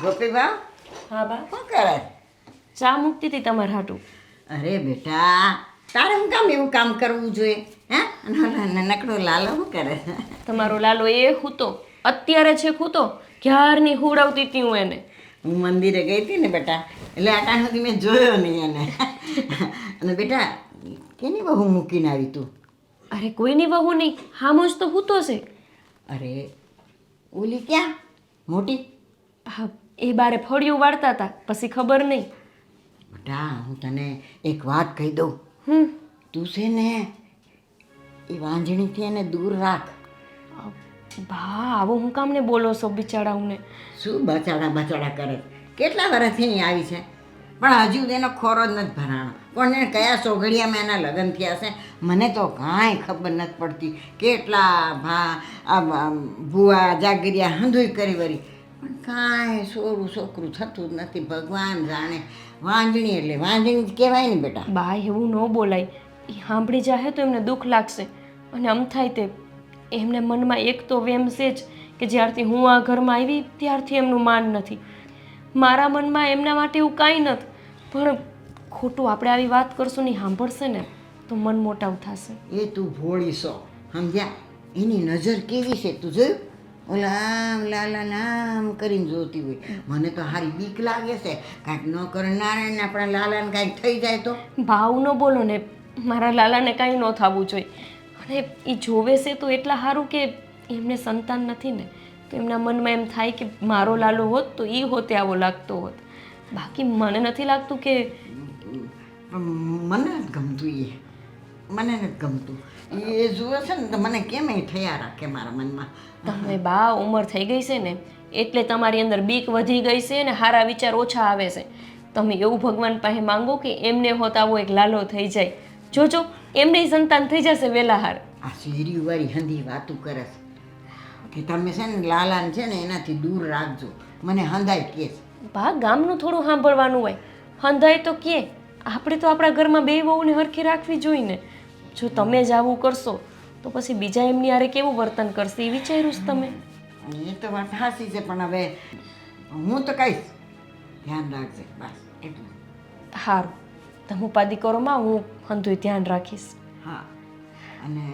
ગોપીબા હા બા શું કરે? ચા મૂકતી હતી તમારા હાટું. અરે બેટા, તારે હું કામ એવું કામ કરવું જોઈએ? હે નકડો લાલો શું કરે? તમારો લાલો એ હૂતો અત્યારે છે હૂતો ક્યારની હુડાવતી હતી હું એને. હું મંદિરે ગઈ હતી ને બેટા, એટલે આટા સુધી મેં જોયો નહીં એને. અને બેટા, કેની બહુ મૂકીને આવી તું? અરે કોઈની વહુ નહીં, હામો જ તો હૂતો છે. અરે ઓલી ક્યાં મોટી? હા, એ બારે ફળિયું વાળતા હતા, પછી ખબર નહીં. બેટા, હું તને એક વાત કહી દઉં. તું છે ને એ વાંજણીથી એને દૂર રાખ. બા આવો હું કામને બોલો છો બિચારાઓને? શું બચાડા કરે? કેટલા વર્ષથી અહીં આવી છે, પણ હજુ એનો ખોરો જ નથી ભરાણો. કોને કયા સોઘડિયામાં એના લગ્ન થયા છે મને તો કાંઈ ખબર નથી પડતી. કેટલા ભૂવા જાગરિયા હંધુય કરી વળી, પણ કાંઈ છોકરું થતું જ નથી. ભગવાન જાણે. વાંજણી એટલે વાંજણી જ કહેવાય ને બેટા. બા એવું ન બોલાય, એ સાંભળી જાહે તો એમને દુઃખ લાગશે. અને આમ થાય તે એમને મનમાં એક તો વેમ છે જ કે જ્યારથી હું આ ઘરમાં આવી ત્યારથી એમનું માન નથી. મારા મનમાં એમના માટે એવું કાંઈ નથી, પણ ખોટું આપણે આવી વાત કરશું ને સાંભળશે ને તો મન મોટાવ થશે. એ તું ભોળી છો, સમજ્યા? એની નજર કેવી છે તું જોયું? ઓલા આમ લાલા નામ કરીને જોતી હોય. મને તો હારી બીક લાગે છે, કાંઈક ન કરે નારાયણ આપણા લાલાને કાંઈક થઈ જાય તો. ભાવ ન બોલો ને, મારા લાલાને કાંઈ ન થવું જોઈએ. અને એ જોવે છે તો એટલા સારું કે એમને સંતાન નથી ને, તો એમના મનમાં એમ થાય કે મારો લાલો હોત તો એ હોતે આવો લાગતો હોત. બાકી મને નથી લાગતું કે મને નથી ગમતું. મને નથી ગમતું. એ જુએ છે ને તો મને કેમ એ થયા રાખે મારા મનમાં. તમે બા ઉંમર થઈ ગઈ છે ને એટલે તમારી અંદર બીક વધી ગઈ છે અને સારા વિચાર ઓછા આવે છે. તમે એવું ભગવાન પાસે માંગો કે એમને હોત આવો એક લાલો થઈ જાય. જોજો એમને સંતાન થઈ જશે વહેલા હાર. આ શેરીયું વાળી હંધી વાતું કરે છે કે તમે છે ને લાલાને છે ને એનાથી દૂર રાખજો. મને હંધાય કે છે. બા ગામનું થોડું સાંભળવાનું હોય. હંધાય તો કે આપણે તો આપણા ઘરમાં બે વહુને હરખી રાખવી જોઈએ ને. જો તમે જ આવું કરશો તો પછી બીજા એમની હારે કેવું વર્તન કરશે એ વિચાર્યું છે તમે? એ તો વાત સાચી છે, પણ હવે હું તો કહીશ ધ્યાન રાખજે, બસ એટલું. સારું, તમે ઉપાધિ કરો માં, હું હંધુય ધ્યાન રાખીશ. હા, અને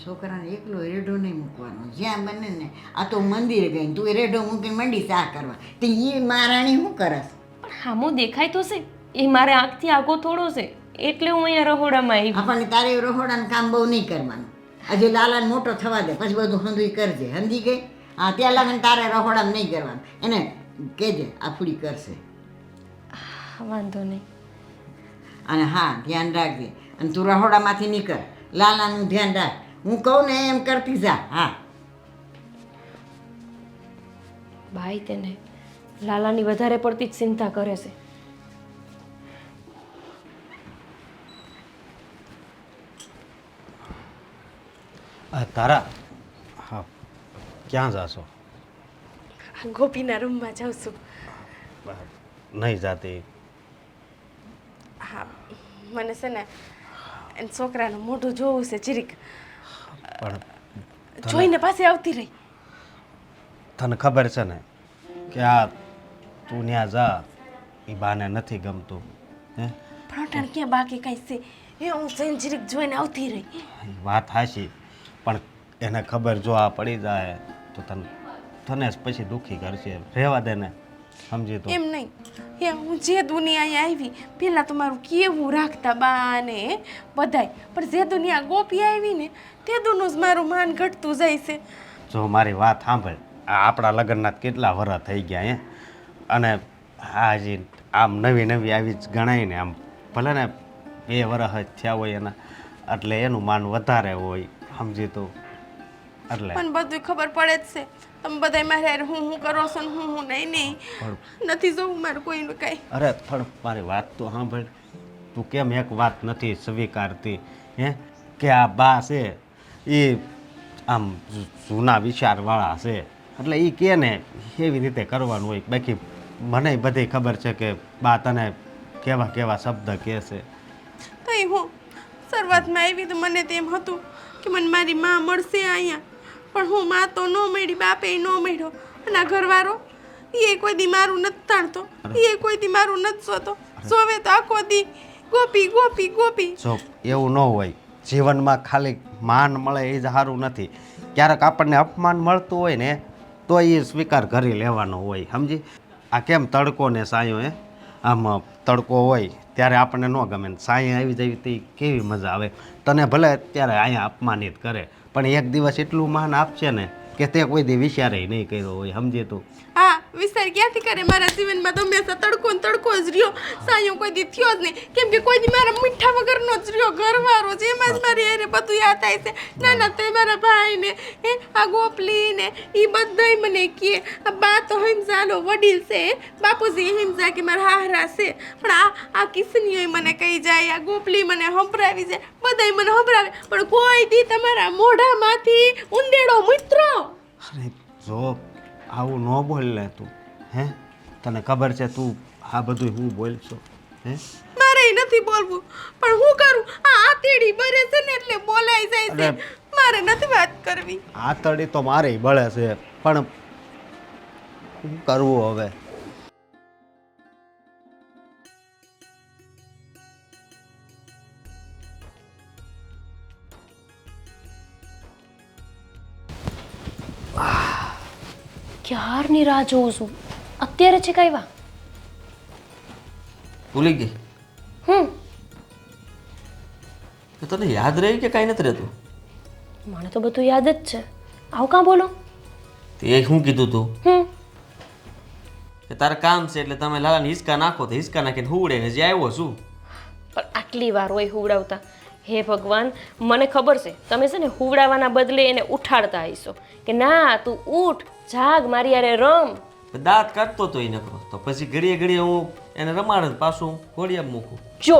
છોકરાને એકલો રેઢો નહીં મૂકવાનો. જ્યાં બને ને, આ તો મંદિરે ગઈ તું રેઢો મૂકીને મંડી ચા કરવા, તો એ મહારાણી શું કરસ? પણ હામો દેખાય તો છે, એ મારે આંખથી આગો થોડો છે, એટલે હું અહીંયા રહોડામાં આવી. આપણને તારે રહોડાનું કામ બહુ નહીં કરવાનું. હજી લાલાને મોટો થવા દે, પછી બધું હંધુય કરજે. હંધી ગઈ? હા, ત્યાં લાગે તારે રહોડામાં નહીં કરવાનું. એને કહેજે આફડી કરશે. વાંધો નહીં. અને હા, ધ્યાન રાખજે. અને તું રહોડામાંથી નીકળ, લાલાનું ધ્યાન રાખ. હું કહું ને એમ કરતી જા. હા, ભાઈ તેને લાલાની વધારે પડતી જ ચિંતા કરે છે. તારા, હા, ક્યાં જાશો? ગોપીના રૂમમાં જાઉં છું. નહીં જાતી? હા, મને છે ને એને છોકરાનું મોઢું જોવું છે જીરીક. પણ જોઈને પાસે આવતી રહી. તને ખબર છે ને કે આ તું ત્યાં જા એ બાને નથી ગમતું. હે પણ અટાણ ક્યાં બાકી કાંઈ છે? હું જઈને જીરીક જોઈને આવતી રહી. વાત હાશી, પણ એને ખબર જો આ પડી જાય તો તને જ પછી દુઃખી કરશે. રહેવા દે ને, સમજી તું. એમ નહીં, હું જે દુનિયા આવી પહેલાં તો મારું કેવું રાખતા બા ને બધાય, પણ જે દુનિયા ગોપી આવી ને તે દુનું જ મારું માન ઘટતું જાય છે. જો મારી વાત સાંભળ, આ આપણા લગ્નના કેટલા વરસ થઈ ગયા હે, અને હાજી આમ નવી આવી જ ગણાય ને. આમ ભલે ને 2 વરસ જ થયા હોય એના, એટલે એનું માન વધારે હોય, સમજી તું. એટલે પણ બધું ખબર પડે જ છે. તમે બધા મારે હું કરો છો ને હું નહીં નથી જોવું મારું કોઈનું કાંઈ. અરે પણ મારી વાત તો સાંભળ. તું કેમ એક વાત નથી સ્વીકારતી? હે કે આ બા છે એ આમ જૂના વિચારવાળા છે, એટલે એ કે ને એવી રીતે કરવાનું હોય. બાકી મને બધી ખબર છે કે બા તને કેવા કેવા શબ્દ કહે છે. તો એ હું શરૂઆતમાં આવી તો મને તેમ હતું કે મને મારી માં મળશે અહીંયા, પણ હું માં તો ન મળી, બાપે ન મળ્યો. અને આ ઘરવાળો એ કોઈ દી મારું નથી તાણતો, એ કોઈ દી મારું નથી જોતો. જોવે તો આખો દી ગોપી ગોપી ગોપી. જો એવું ન હોય, જીવનમાં ખાલી માન મળે એ જ સારું નથી. ક્યારેક આપણને અપમાન મળતું હોય ને તો એ સ્વીકાર કરી લેવાનો હોય, સમજી? આ કેમ તડકો ને સાયો આમ તડકો હોય ત્યારે આપણને ન ગમે ને સાંય આવી જાય તે કેવી મજા આવે. તને ભલે અત્યારે અહીંયા અપમાનિત કરે પણ એક દિવસ એટલું માન આપશે ને કે તે કોઈ દી વિચારે નહીં કર્યો હોય, સમજે તું? હા, વિચાર ક્યાંથી કરે? મારા જીવનમાં તો હંમેશા તડકો ને તડકો જ રહ્યો, સાયો કોઈ દી થયો જ નહીં. કેમ કે કોઈ દી મારા મીઠા વગરનો જ રહ્યો, ઘરવાળો જ. એમાં જ મારી હારે બધું યાદ થાય છે. નાના તો મારા ભાઈ ને આ ગોપલી ને એ બધાય મને કહે, આ બા તો હિમઝાનો વડીલ છે, બાપુજી હિમઝા કે મારા હાહરા છે. પણ આ કિસનીઓ મને કહી જાય, આ ગોપલી મને સંભળાવી જાય, બધાય મને સંભળાવે, પણ કોઈ દી તમારા મોઢામાંથી ઉંદેડો મિત્રો. અરે જો આવું ન બોલ ને તું, તને ખબર છે તું આ બધું હું બોલશો? મારે નથી બોલવું, પણ હું કરું? આ આતેડી બરે છે ને એટલે બોલાઈ જાય છે. મારે નથી વાત કરવી. આતડી તો મારે બળે છે પણ શું કરવું હવે? ક્યારની રાહ જોઉં છું, અત્યારે છે કઈ વા? ભૂલી ગઈ? તો તને યાદ રહી કે કાંઈ નથી રહેતું? મને તો બધું યાદ જ છે. આવું કાં બોલો? તે શું કીધું તું? કે તારે કામ છે એટલે તમે લાલાને હિંચકા નાખો તો હિંચકા નાખીને હુવડે ને જે આવ્યો છું. પણ આટલી વાર હોય હુવડાવતા? હે ભગવાન, મને ખબર છે તમે છે ને હુવડાવવાના બદલે એને ઉઠાડતા હશો કે ના તું ઉઠ, જાગ, મારી યારે રમ. દાંત કાઢતો તો એ નકરો, તો પછી ઘડીએ ઘડીએ હું એને રમાડે પાછું ઘોડિયા મૂકું. જો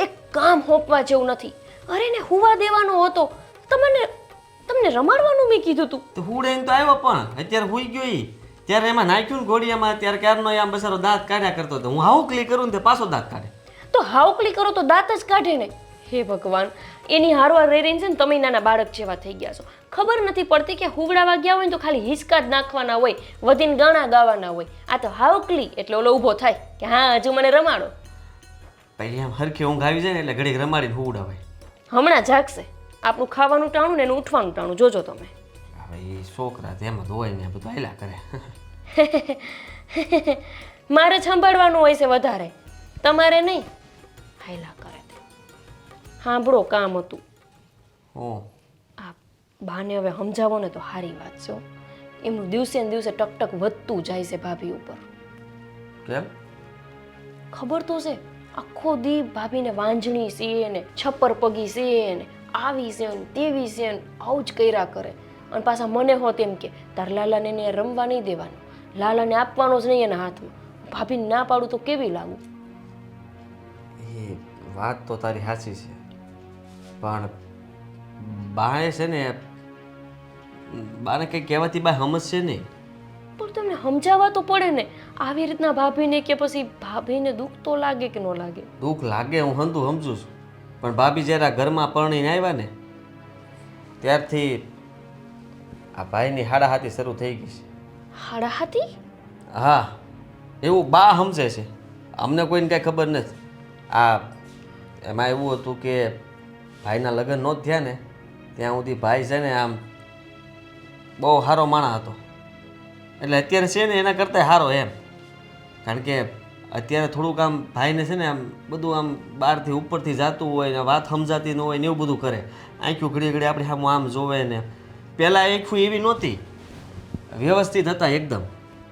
એક કામ હોપવા જેવું નથી. અરે ને હુવા દેવાનો હતો, તમને રમાડવાનું મેં કીધું તું. તો હુવડે તો આવ્યો પણ અત્યારે હુઈ ગયો ઈ. ત્યારે એમાં નાખ્યું ને ઘોડિયામાં, ત્યારે ક્યારનો આમ બસારો દાંત કાઢ્યા કરતો હતો. હું હાવ ક્લિક કરું ને તે પાછો દાંત કાઢે. તો હાવકલી કરો તો દાંત જ કાઢે ને. હે ભગવાન, એની હારવાર રહી રહીને છે ને તમે નાના બાળક જેવા થઈ ગયા છો. ખબર નથી પડતી કે હુવડાવા ગયા હોય ને તો ખાલી હિંચકા જ નાખવાના હોય, વધીને ગાણા ગાવાના હોય. આ તો હાવકલી એટલે ઓલો ઊભો થાય કે હા હજુ મને રમાડો. પછી આમ હરખી ઊંઘ આવી જાય ને એટલે ઘડીક રમાડીને હુવડાવાય. હમણાં જાગશે. આપણું ખાવાનું ટાણું ને એનું ઉઠવાનું ટાણું જોજો તમે. હવે એ છોકરા તેમાં તો હોય ને બધું હાલ્યા કરે. મારે સંભાળવાનું હોય છે વધારે, તમારે નહીં. હાયલા કરે. સાંભળો, કામ હતું. આ બાને હવે સમજાવો ને તો સારી વાત છે. એમનું દિવસે ને દિવસે ટકટક વધતું જાય છે ભાભી ઉપર. કેમ? ખબર તો છે, આખો દી ભાભીને વાંજણી છે ને છપ્પર પગી છે ને આવી છે ને તેવી છે ને આવું જ કર્યા કરે. અને પાછા મને હોત એમ કે તાર લાલાને એને રમવા નહીં દેવાનો, લાલાને આપવાનો જ નહીં એના હાથમાં. ભાભીને ના પાડું તો કેવી લાગુ? એ વાત તો તારી સાચી છે, પણ બાએ છે ને બાને કંઈ કહેવાથી બા સમજશે નહીં. પણ તમને સમજાવવા તો પડે ને. આવી રીતના ભાભીને કે પછી ભાભીને દુઃખ તો લાગે કે ન લાગે? દુઃખ લાગે, હું સમજુ છું, પણ ભાભી જ્યારે આ ઘરમાં પરણીને આવ્યા ને ત્યારથી આ ભાઈની હાડાહાતી શરૂ થઈ ગઈ છે. હાડાહાતી? હા, એવું બા સમજે છે, અમને કોઈને કાંઈ ખબર નથી. આ એમાં એવું હતું કે ભાઈના લગ્ન નહોત થયા ને ત્યાં સુધી ભાઈ છે ને આમ બહુ સારો માણસ હતો. એટલે અત્યારે છે ને એના કરતાં સારો એમ, કારણ કે અત્યારે થોડુંક આમ ભાઈને છે ને આમ બધું આમ બહારથી ઉપરથી જતું હોય ને વાત સમજાતી ન હોય ને એવું બધું કરે. આંખ્યું ઘડી ઘડી આપણે સામું આમ જોવે ને. પહેલાં આંખું એવી નહોતી, વ્યવસ્થિત હતા એકદમ.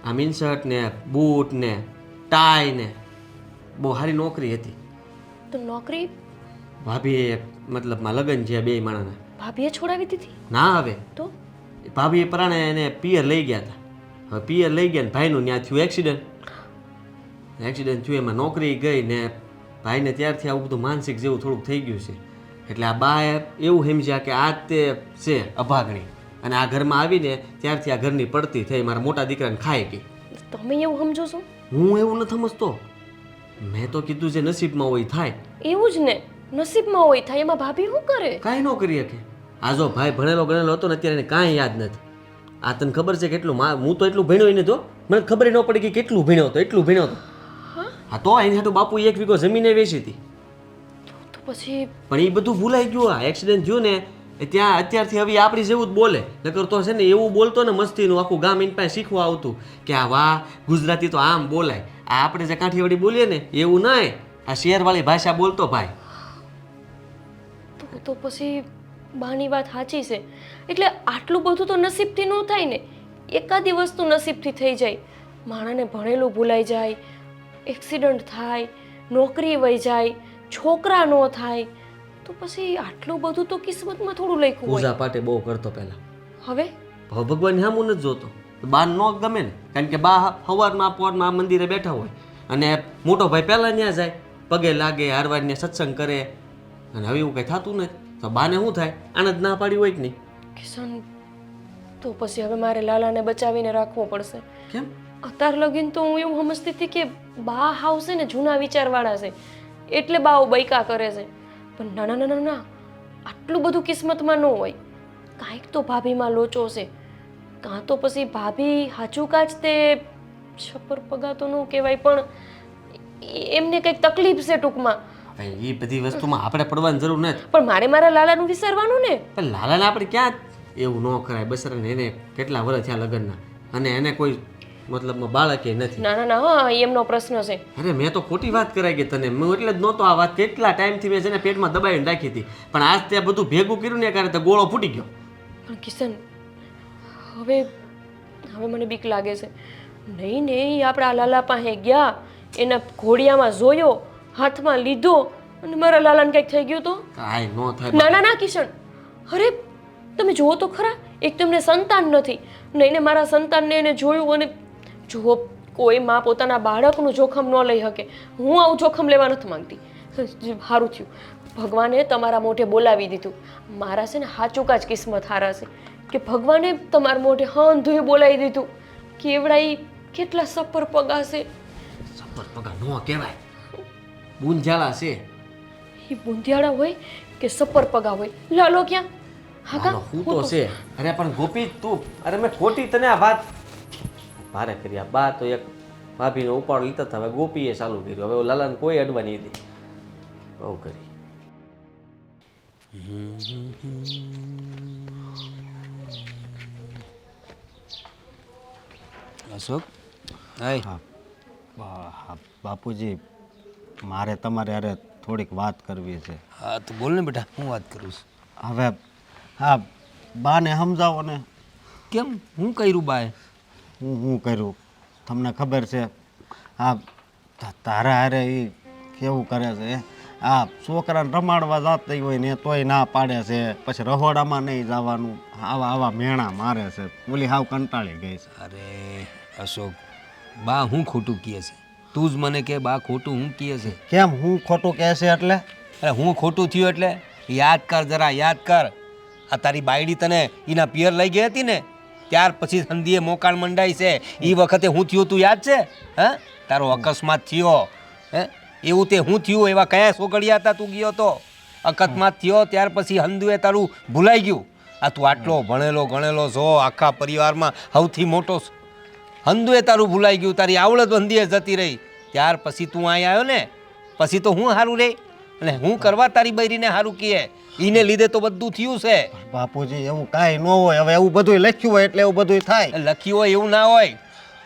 આમ ઇન્શર્ટ ને બૂટ ને ટાઈ ને બહુ સારી નોકરી હતી. તો નોકરી ભાભીએ મતલબમાં લગ્ન છે બે માણસના. ભાભીએ છોડાવી દીધી? ના, હવે તો ભાભીએ પરાણે એને પિયર લઈ ગયા હતા. હવે પિયર લઈ ગયા ને ભાઈનું ત્યાં થયું એક્સિડન્ટ. એક્સિડન્ટ થયું, એમાં નોકરી ગઈ ને ભાઈને ત્યારથી આવું બધું માનસિક જેવું થોડુંક થઈ ગયું છે. એટલે આ બાએ એવું સમજ્યા કે આ તે છે અભાગણી, અને આ ઘરમાં આવીને ત્યારથી આ ઘરની પડતી થઈ, મારા મોટા દીકરાને ખાઈ ગઈ. તમે એવું સમજો છો? હું એવું નથી સમજતો. મેં તો કીધું છે નસીબમાં હોય થાય. એવું જ ને, નસીબમાં હોય થાય. એમાં ભાભી શું કરે? કાંઈ ન કરી શકે. આ જો ભાઈ ભણેલો ગણેલો હતો ને અત્યારે એને કાંઈ યાદ નથી. આ તને ખબર છે કેટલું હું તો એટલું ભણ્યો ને તો મને ખબર ન પડી કે કેટલું ભણ્યો હતો એટલું ભણ્યો હતો. હા તો એની હાટુ બાપુ 1 વીઘો જમીને વેચી હતી. તો પછી પણ એ બધું ભૂલાઈ ગયું. આ એક્સિડન્ટ થયું ને એ ત્યાં અત્યારથી હવે આપણી જેવું જ બોલે. નકર તો છે ને એવું બોલતો ને મસ્તીનું આખું ગામ એની પાસે શીખવા આવતું કે આ વાહ ગુજરાતી તો આમ બોલાય. આ આપણે જે કાઠિયાવાડી બોલીએ ને એવું નહીં, આ શહેરવાળી ભાષા બોલતો ભાઈ. તો પછી બાની વાત સાચી છે. એટલે આટલું બધું તો નસીબથી ન થાય ને. એકાદી વસ્તુ નસીબથી થઈ જાય. માણાને ભણેલું ભૂલાઈ જાય, એક્સિડન્ટ થાય, નોકરી વહી જાય, છોકરા ન થાય, તો પછી આટલું બધું તો કિસ્મતમાં થોડું લખ્યું હોય. પૂજા પાઠે બહુ કરતો પહેલા. હવે ભગવાન સામું નથી જોતો. બા ન ગમે ને, કારણ કે બા સવારમાં પોરમાં મંદિરે બેઠા હોય અને મોટો ભાઈ પહેલાં ત્યાં જાય, પગે લાગે, હારવારને સત્સંગ કરે. અને હવે એવું કંઈ થતું નથી તો બાને શું થાય? આને જ ના પાડી હોય કે નહીં? કિશન, તો પછી હવે મારે લાલાને બચાવીને રાખવો પડશે. કેમ? અત્યાર લગીન તો હું એવું સમજતી હતી કે બા હાવ છે ને જૂના વિચારવાળા છે, એટલે બાઓ બૈકા કરે છે. પણ ના ના ના ના ના, આટલું બધું કિસ્મતમાં ન હોય. કાંઈક તો ભાભીમાં લોચો છે. કાં તો પછી ભાભી હાચું કાચ તે છપ્પર પગા તો ન કહેવાય, પણ એમને કંઈક તકલીફ છે ટૂંકમાં. ભાઈ એ બધી વસ્તુમાં આપણે પડવાની જરૂર નથી. પણ મારે મારા લાલાનું વિચારવાનું ને. પણ લાલાને આપણે ક્યાં એવું ન કરાય. બસરાને એને કેટલા વર્ષ થયા લગ્નના અને એને કોઈ મતલબમાં બાળકે નથી. ના ના ના, હા એમનો પ્રશ્ન છે. અરે મેં તો ખોટી વાત કરાઈ ગઈ તને. હું એટલે જ નહોતો આ વાત કેટલા ટાઈમથી મેં છે ને પેટમાં દબાવીને રાખી હતી. પણ આજ તે બધું ભેગું કર્યું ને કારણ તે ગોળો ફૂટી ગયો. પણ કિશન, હવે હવે મને બીક લાગે છે. નહીં નહીં, આપણા લાલા પાસે ગયા, એના ઘોડિયામાં જોયો, હાથમાં લીધો અને મારા લાલાને કંઈક થઈ ગયું તો? કાંઈ ન થાય. ના ના ના કિશન, અરે તમે જુઓ તો ખરા. એક તો એમને સંતાન નથી, નહીં ને મારા સંતાનને એને જોયું. અને જુઓ, કોઈ માં પોતાના બાળકનું જોખમ ન લઈ શકે. હું આવું જોખમ લેવા નથી માંગતી. સારું થયું ભગવાને તમારા મોઢે બોલાવી દીધું. મારા છે ને હાચુકા જ કિસ્મત હારા છે કે ભગવાને તમારા મોઢે હંધુએ બોલાવી દીધું. કેવડાઈ કેટલા સફર પગાશે. સફર પગા ન કહેવાય, બુંજાળા છે. એ બુંદિયાળા હોય કે સફર પગા હોય? લાલો ક્યાં? હા કા હું તો છે. અરે પણ ગોપી તું, અરે મેં ખોટી તને આ વાત ભારે કરી. આ બા તો એક ભાભીનો ઉપાડ લીધા હતા, હવે ગોપીએ ચાલુ કર્યું. હવે લાલાને કોઈ અડવાની હતી. બહુ કરી. અશોક, હાય. હા બાપુજી, મારે તમારે અરે થોડીક વાત કરવી છે. હા તો બોલ ને બેટા, હું વાત કરું છું. હવે હા, બાને સમજાવો ને. કેમ, હું કર્યું બાએ? હું કર્યું તમને ખબર છે. હા, તારા હારે એ કેવું કરે છે. આ છોકરાને રમાડવા જતી હોય ને તોય ના પાડે છે. પછી રહોડામાં નહીં જવાનું, આવા આવા મેણા મારે છે. ઓલી હાવ કંટાળી ગઈ છે. અરે અશોક, બા હું ખોટું કહે છે? તું જ મને કે બા ખોટું હું કહે છે? કેમ હું ખોટું કહે છે એટલે? અરે હું ખોટું થયું એટલે યાદ કર, જરા યાદ કર. આ તારી બાયડી તને એના પિયર લઈ ગઈ હતી ને, ત્યાર પછી સંધીએ મોકાણ મંડાઈ છે. એ વખતે હું થયું તું યાદ છે? હા, તારો અકસ્માત થયો. હે, એવું તે હું થયું? એવા કયા સોગડિયા હતા તું ગયો તો? અકસ્માત થયો ત્યાર પછી હંદુએ તારું ભૂલાઈ ગયું. આ તું આટલો ભણેલો ગણેલો છો, આખા પરિવારમાં સૌથી મોટો હંદુએ તારું ભૂલાઈ ગયું. તારી આવડત હંદીએ જતી રહી. ત્યાર પછી તું અહીં આવ્યો ને, પછી તો હું સારું રહી અને હું કરવા તારી બૈરીને સારું કહે. એને લીધે તો બધું થયું છે. બાપુજી એવું કાંઈ ન હોય. હવે એવું બધું લખ્યું હોય એટલે એવું બધું થાય. લખ્યું હોય એવું ના હોય.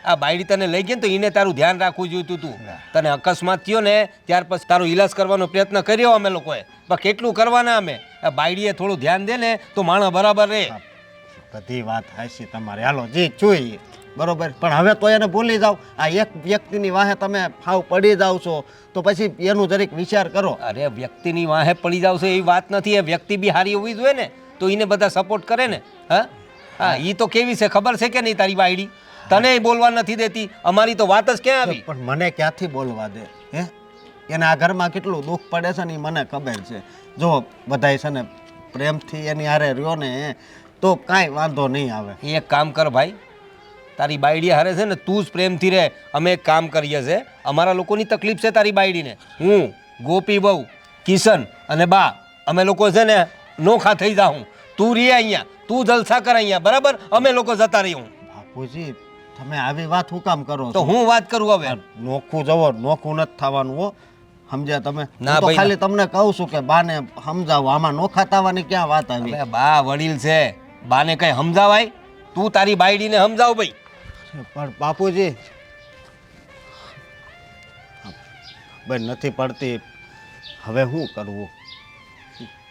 આ બાયડી તને લઈ ગઈ ને તો એને તારું ધ્યાન રાખવું જોઈતું તું. તને અકસ્માત થયો ને ત્યાર પછી તારો ઈલાજ કરવાનો પ્રયત્ન કર્યો અમે લોકોએ, પણ કેટલું કરવાના અમે. આ બાયડીએ થોડું ધ્યાન દે ને તો માણસ બરાબર રહે. બધી વાત હાચી તમારી. હાલો જે જોઈએ બરોબર, પણ હવે તો એને ભૂલી જાઓ. આ એક વ્યક્તિની વાહે તમે ફાવ પડી જાઓ છો તો પછી એનું જરીક વિચાર કરો. અરે વ્યક્તિની વાહે પડી જાવ છો એવી વાત નથી. એ વ્યક્તિ બી હારી હોવી જોઈએ ને, તો એને બધા સપોર્ટ કરે ને. હા હા, એ તો કેવી છે ખબર છે કે નહીં તારી બાયડી? તને બોલવા નથી દેતી. અમારી તો વાત જ ક્યાં આવી? પણ મને ક્યાંથી બોલવા દે? હે, એને આ ઘરમાં કેટલું દુઃખ પડે છે ને એ મને ખબર છે. જો બધાય છે ને પ્રેમથી એની હારે રહ્યો ને તો કાંઈ વાંધો નહીં આવે. એક કામ કર ભાઈ, તારી બાયડી હારે છે ને તું જ પ્રેમથી રહે. અમે એક કામ કરીએ છીએ, અમારા લોકોની તકલીફ છે તારી બાયડીને. હું, ગોપી બહુ, કિશન અને બા, અમે લોકો છે ને નોખા થઈ જાઉં. તું રે અહીંયા, તું જલસા કર અહીંયા, બરાબર? અમે લોકો જતા રહીએ. બાપુજી તમે આવી વાત શું કામ કરો તો છો? હું વાત કરું હવે? નોખું જવો, નોખું નથી થવાનું હો, સમજ્યા તમે? ના હું તો ભાઈ, ખાલી તમને કહું છું કે બાને સમજાવો, આમાં નોખા થવાની ક્યાં વાત આવી? અરે બા વડીલ છે, બાને કઈ સમજાવાય? તું તારી બાયડીને સમજાવ ભાઈ. પણ બાપુજી બેન નથી પડતી, હવે શું કરવું?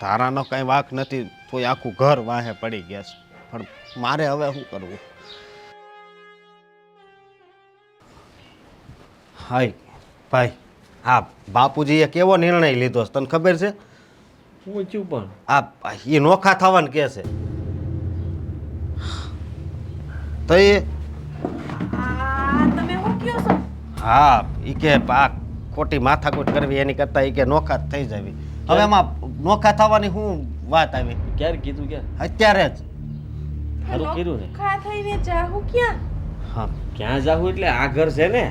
તારાનો કઈ વાંક નથી, તોય આખું ઘર વાહે પડી ગયા છે, પણ મારે હવે શું કરવું? હાય ભાઈ, હા બાપુજીએ કેવો નિર્ણય લીધો છે તને ખબર છે? હું છું પણ આ એ નોખા થવાનું કે છે તો એ તમે શું કહો છો? હા એ કે આ ખોટી માથાકૂટ કરવી એની કરતાં એ કે નોખા જ થઈ જાવી. હવે એમાં નોખા થવાની શું વાત આવી? ક્યારે કીધું ક્યાં? અત્યારે જ. સારું કર્યું ને. ખા થઈને જાહું ક્યાં? હા ક્યાં જાવું એટલે આ ઘર છે ને,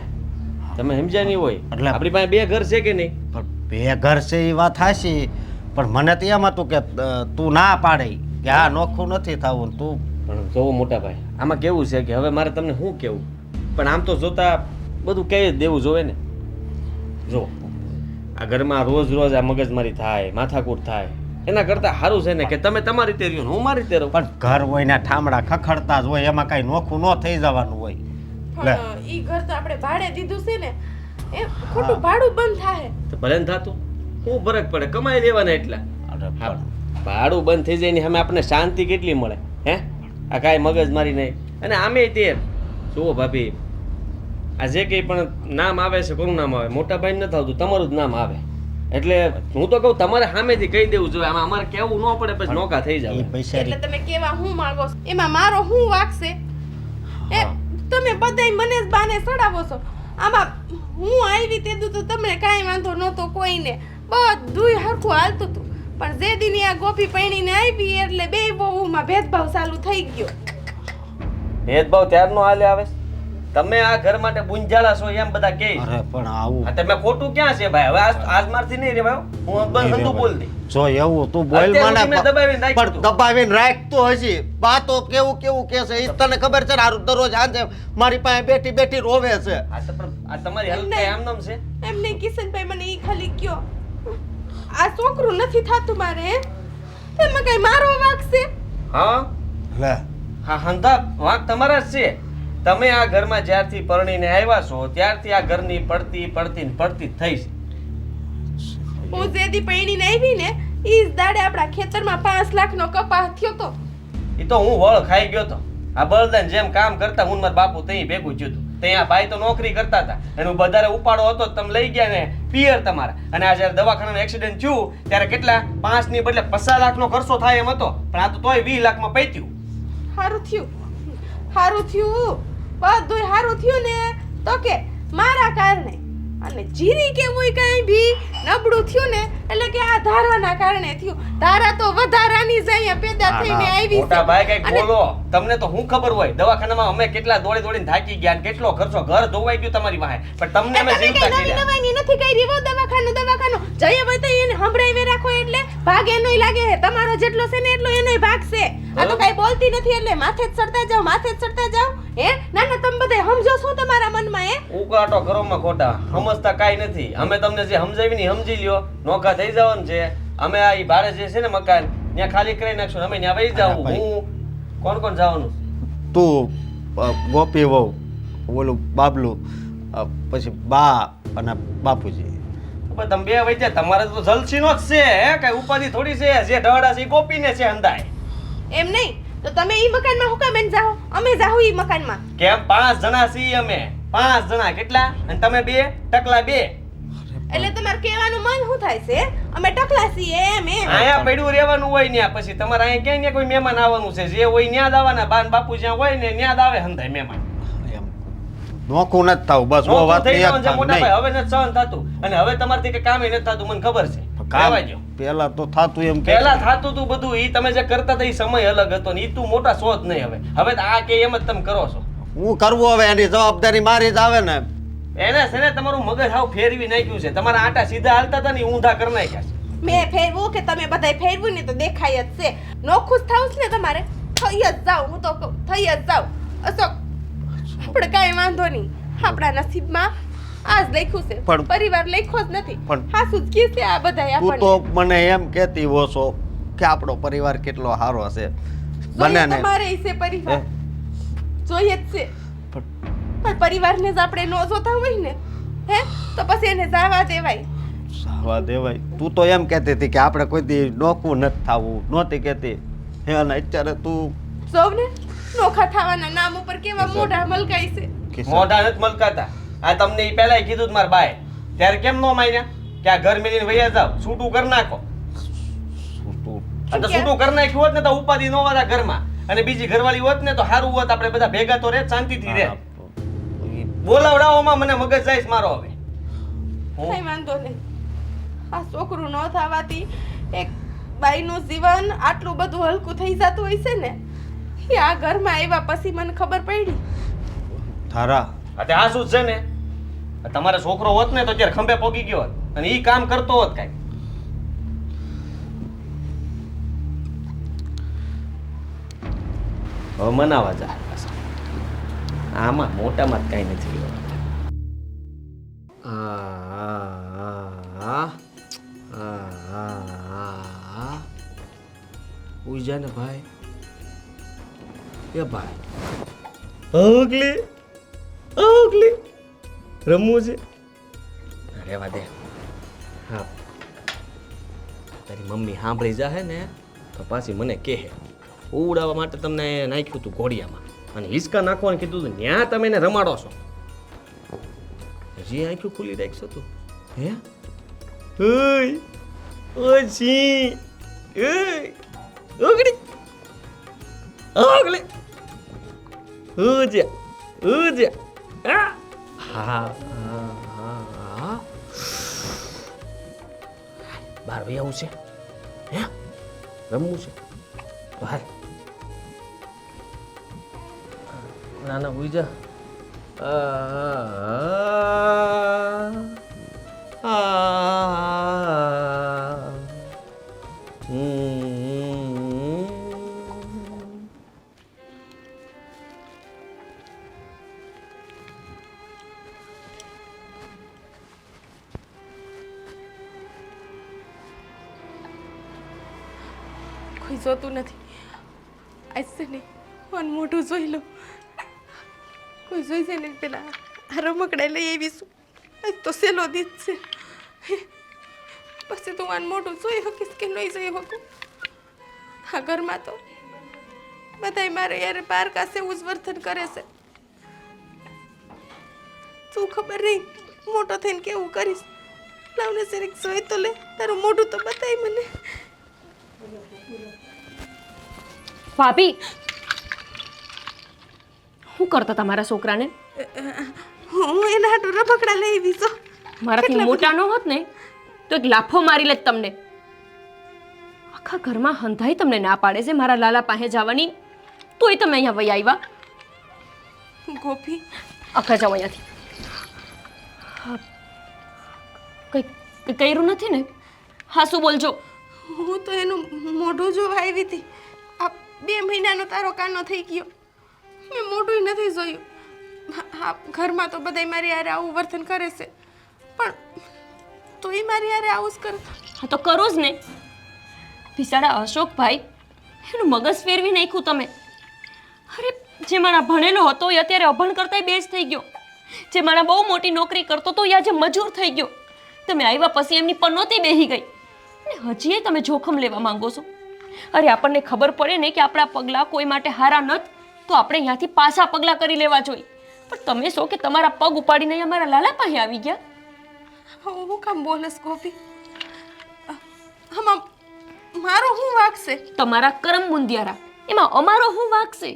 તમે સમજ્યા નહીં હોય. એટલે- આપણી પાસે બે ઘર છે કે નહીં? પણ બે ઘર છે એ વાત હાશી, પણ મને તો એમ હતું કે તું ના પાડે કે આ નોખું નથી થવું. તું પણ જોવો મોટા ભાઈ, આમાં કેવું છે કે હવે મારે તમને શું કહેવું, પણ આમ તો જોતા બધું કહી જ દેવું જોવે ને. જો આ ઘરમાં રોજ રોજ આ મગજમારી થાય, માથાકૂટ થાય, એના કરતાં સારું છે ને કે તમે તમારી રીતે રહ્યો ને હું મારી રીતે રહું. પણ ઘર હોય ને ઠામડા ખખડતા જ હોય, એમાં કાંઈ નોખું ન થઈ જવાનું હોય. લે. પણ ઈ ઘર તો આપણે ભાડે દીધું છે ને, એ ખોટું ભાડું બંધ થાય. તો ભલે ને થાતું, શું ફરક પડે, કમાઈ લેવાના એટલા. અરે હા, પણ ભાડું બંધ થઈ જાય ને અમે આપણને શાંતિ કેટલી મળે હે? આ કાંઈ મગજમારી નહીં. અને આમે તે જુઓ ભાભી, આ જે કંઈ પણ નામ આવે છે, કોનું નામ આવે? મોટા ભાઈ નથી આવતું, તમારું જ નામ આવે. એટલે હું તો કહું તમારે સામેથી કહી દેવું જોઈએ, આમાં અમારે કહેવું ન પડે, પછી નોકા થઈ એ જાય. પૈસારી એટલે તમે કેવા હું માંગો છો? એમાં મારો હું વાંક છે? એ તમે બધાય મને જ બાને સડાવો છો. આમાં હું આવી તે તો તમને કાંઈ વાંધો નહોતો કોઈને, બધુંય હરખું હાલતું હતું. પણ જે દીની આ ગોપી પૈણીને આવી એટલે બે બહુમાં ભેદભાવ ચાલુ થઈ ગયો. ભેદભાવ ત્યારનો હાલે આવે છે. તમે આ ઘર માટે બુંજાળા છો એમ બધા કહે છે. અરે પણ આવું આ તમે ખોટું ક્યાં છે ભાઈ? હવે આજ મારથી નહીં રે ભાઈ, હું બંધ હતું બોલ દે. જો એવું તું બોલ અત્યાર મને સુધી મેં દબાવીને રાખ્યું પણ હતું. દબાવીને રાખતો હજી બાતો કેવું કેવું કે છે એ તને ખબર છે ને? હારું દરરોજ સાંજે મારી પાસે બેઠી બેઠી રોવે છે. આ તો પણ આ તમારી હાલત કઈ આમ નામ છે? એમ નહીં કિશનભાઈ, મને ઈ ખાલી કયો, આ છોકરું નથી થાતું મારે એમ? તેમાં કઈ મારો વાંક છે? હા લે હા, હંધા વાંક તમારા જ છે. તમે આ ઘરમાં જ્યારથી પરણીને આવ્યા છો ત્યારથી આ ઘરની પડતી પડતી ને પડતી જ થઈ છે. હું જેદી પૈણીને આવી ને ઈ જ દાડે આપણા ખેતરમાં 5 લાખનો કપાહ થયો તો. એ તો હું વળ ખાઈ ગયો તો. આ બળદાન જેમ કામ કરતા હું ને મારા બાપુ ત્યાં ભેગું થયું હતું. ત્યાં ભાઈ તો નોકરી કરતા હતા, એનું વધારે ઉપાડો હતો તો તમે લઈ ગયા ને પિયર તમારા. અને આ જ્યારે દવાખાનાનું એક્સિડન્ટ થયું ત્યારે કેટલા 5 ની બદલે 50 લાખનો ખર્ચો થાય એમ હતો, પણ આ તો તોય 20 લાખમાં પૈત્યું. હારું થયું, હારું થયું, બધુંય હારું થયું ને તો કે મારા કારણે. અને જીરી કેવું કાંઈ બી નબળું થયું ને એટલે કે આ ધારાના કારણે થયું. ધારા તો વધારાની જ અહીંયા પેદા ના, થઈને ના, આવી છે. મોટા ભાઈ કઈક અને બોલો. તમને તો હું ખબર હોય, દવાખાનામાં અમે કેટલા દોડી દોડીને થાકી ગયા ને કેટલો ખર્ચો, ઘર ધોવાઈ ગયું તમારી પાસે, પણ તમને અમે તમે જીવતા કઈ નવી કર્યા. નવાઈની નથી કરી હો. દવાખાનું જઈએ હોય તો એને સંભળાવી રાખો એટલે ભાગ એનોય લાગે છે. તમારો જેટલો છે ને એટલો એનોય ભાગ છે. આ તો કઈ બોલતી નથી એટલે માથે જ ચડતા જાવ, માથે જ ચડતા જાવ. હે ના ના, તમે બધા સમજો શું તમારા મનમાં? હે ઉકળાટો ઘરોમાં ખોટા સમજતા કાંઈ નથી. અમે તમને જે સમજાવી ને સમજી લ્યો, નોખા થઈ જવાનું છે. અમે આ ઈ ભાડે જે છે ને મકાન ત્યાં ખાલી કરી નાખશું, અમે ત્યાં વહી જાવ. ભાઈ. હું કોણ કોણ જવાનું? તું ગોપી વહુ, ઓલું બાબલું, પછી બા અને બાપુજી. પણ તમે બે વહી જાય, તમારે તો જલસીનો જ છે. હે કઈ ઉપાધિ થોડી છે? જે ઢળા છે એ ગોપીને છે અંધાય. એમ નહીં તો તમે ઈ મકાનમાં હું કામ એને જાઓ? અમે જાહુ ઈ મકાનમાં. કેમ 5 જણા છીએ અમે? 5 જણા કેટલા? અને તમે 2 ટકલા 2. એટલે તમારે કહેવાનું મન શું થાય છે? અમે ટકલા છીએ એમ એમ. અહીંયા પડ્યું રહેવાનું હોય ને, પછી તમારે અહીંયા ક્યાંય ને કોઈ મહેમાન આવવાનું છે. જે હોય ત્યાં જ આવવાના. બાન બાપુ જ્યાં હોય ને ત્યાં જ આવે હંધાય મહેમાન. એમ નોખું નથી થવું બસ. ઓ નોખું વાત થઈ નહીં જવાનું છે મોટા નહીં. ભાઈ, હવે નથી સહન થતું. અને હવે તમારથી કઈ કામે નથી થતું, મને ખબર છે. રહેવા દ્યો. પેલા તો થાતું એમ કે પહેલા થાતું તું બધું, ઈ તમે જે કરતા હતા ઈ સમય અલગ હતો ને ઈ તું મોટા શોધ નહીં હવે. હવે તો આ કે એમ જ તમે કરો છો. હું કરવું હવે એની જવાબદારી મારી જ આવે ને. એને છે ને તમારું મગજ હાવ ફેરવી નાખ્યું છે. તમારા આટા સીધા હાલતા હતા ને ઈ ઊંધા કરી નાખ્યા છે. મેં ફેરવું કે તમે બધાય ફેરવું ને તો દેખાય જ છે. નો ખુશ થાવ ને તમારે થઈ જ જાવ. હું તો કહું થઈ જ જાવ. અશોક આપણે કાંઈ વાંધો નહીં. આપણા નસીબમાં આ જ લખ્યું છે. પણ- પરિવાર લખ્યો જ નથી. પણ- હા શું કે છે આ બધાય તું આપણને તો મને એમ કહેતી હો છો કે આપણો પરિવાર કેટલો સારો હશે જોઈએ બંનેને તમારે છે પરિવાર હે? જોઈએ જ છે. પણ પરિવારને જ આપણે નો જોતા હોય ને હે તો પછી એને જાવા દેવાય. સાવા દેવાય તું તો એમ કહેતી હતી કે આપણે કોઈ દી નોખું નથી થવું નહોતી કહેતી હે અને અત્યારે તું જોવ ને નોખા થવાના નામ ઉપર કેવા મોઢા મલકાય છે. કિસ્સા- મોઢા નથી મલકાતા. આ તમને ઈ પહેલાય કીધું જ મારા બાએ. ત્યારે કેમ નો માન્યા કે આ ઘર મેલીને વૈયા જાવ છૂટું કરી નાખો. તું આ તો છૂટું કરી નાખ્યું હોત ને તો ઉપાધિ ન હોત આ ઘરમાં અને બીજી ઘરવાળી હોત ને તો સારું હોત. આપણે બધા ભેગા તો રે શાંતિથી રે. બોલાવડાવોમાં મને મગજ જાય છે મારો હવે. કઈ વાંધો નહીં. આ છોકરું ન થવાથી એક બાઈનું જીવન આટલું બધું હલકું થઈ જતું હોય છે ને એ આ ઘરમાં આવ્યા પછી મને ખબર પડી. તારા આ આ શું છે ને આ તમારો છોકરો હોત ને તો અત્યારે ખંભે પોગી ગયો હોત અને ઈ કામ કરતો હોત કાંઈ. હવે મનાવા જા આમાં મોટામાં જ કાંઈ નથી ઉઈ જા ને ભાઈ એ ભાઈ ઓગલી ઓગલી રમવું છે રેવા દે. હા તારી મમ્મી સાંભળી જાહે ને તો પાછી મને કહે ઉડાવવા માટે તમને નાખ્યું હતું ઘોડિયામાં અને હિંચકા નાખવાનું કીધું હતું ત્યાં તમે એને રમાડો છો. હજી આંખ્યું ખુલ્લી રાખશો તું હે ઓય ઓય જી ઓય ઓગડી ઓગલી ઉજે ઉજે હા હા હા બાર ભાઈ આવું છે હે રમવું છે ભાઈ ના ના ઉઈ જા કોઈ જોતું નથી. આજ નહીં ફોન મોઢું જોઈ લો. કોઈ જોઈ છે ને પેલા આ રમકડા લઈ આવીશું. આજ તો સેલો દીધ છે. પછી તું આને મોઢું જોઈ શકીશ કે નહીં જોઈ શકું. આ ઘરમાં તો બધાય મારે યાર પારકા છે એવું જ વર્તન કરે છે. તું ખબર નહીં મોટો થઈને કેવું કરીશ. લાવને સરીક જોઈ તો લે તારું મોઢું તો બતાય મને. ભાભી શું કરતા તમારા છોકરાને? હું એના હાટુ રમકડા લઈ આવી છું. મારાથી મોટા ન હોત ને તો એક લાફો મારી લેત તમને. આખા ઘરમાં હંધાઈ તમને ના પાડે છે મારા લાલા પાસે જવાની, તોય તમે અહીંયા વહી આવ્યા. ગોપી આખા જાઓ અહીંયાથી. હા, કંઈ કર્યું નથી ને? હા શું બોલજો. હું તો એનું મોઢું જોવા આવી હતી. આ 2 મહિનાનો તારો કાનો થઈ ગયો. મેં મોઢું નથી જોયું. હા ઘરમાં તો બધાય મારી યારે આવું વર્તન કરે છે પણ તોય મારી યારે આવું જ કરતા. હા તો કરો જ ને. બિચારા અશોકભાઈ એનું મગજ ફેરવી નાખ્યું તમે. અરે જે મારા ભણેલો હતો એ અત્યારે અભણ કરતાંય બેજ થઈ ગયો. જે મારા બહુ મોટી નોકરી કરતો તો એ આજે મજૂર થઈ ગયો. તમે આવ્યા પછી એમની પનોતી બેહી ગઈ અને હજી તમે જોખમ લેવા માંગો છો. અરે આપણને ખબર પડે ને કે આપણા પગલાં કોઈ માટે હારા નત તો આપણે અહીંયાથી પાછા પગલાં કરી લેવા જોઈએ. પણ તમે શું કે તમારા પગ ઉપાડીને અહીંયા મારા લાલા પાસે આવી ગયા? હું કામ બોલસ ગોપી? આમાં મારો શું વાંક છે? તમારા કરમ મુંદિયારા, એમાં અમારો શું વાંક છે?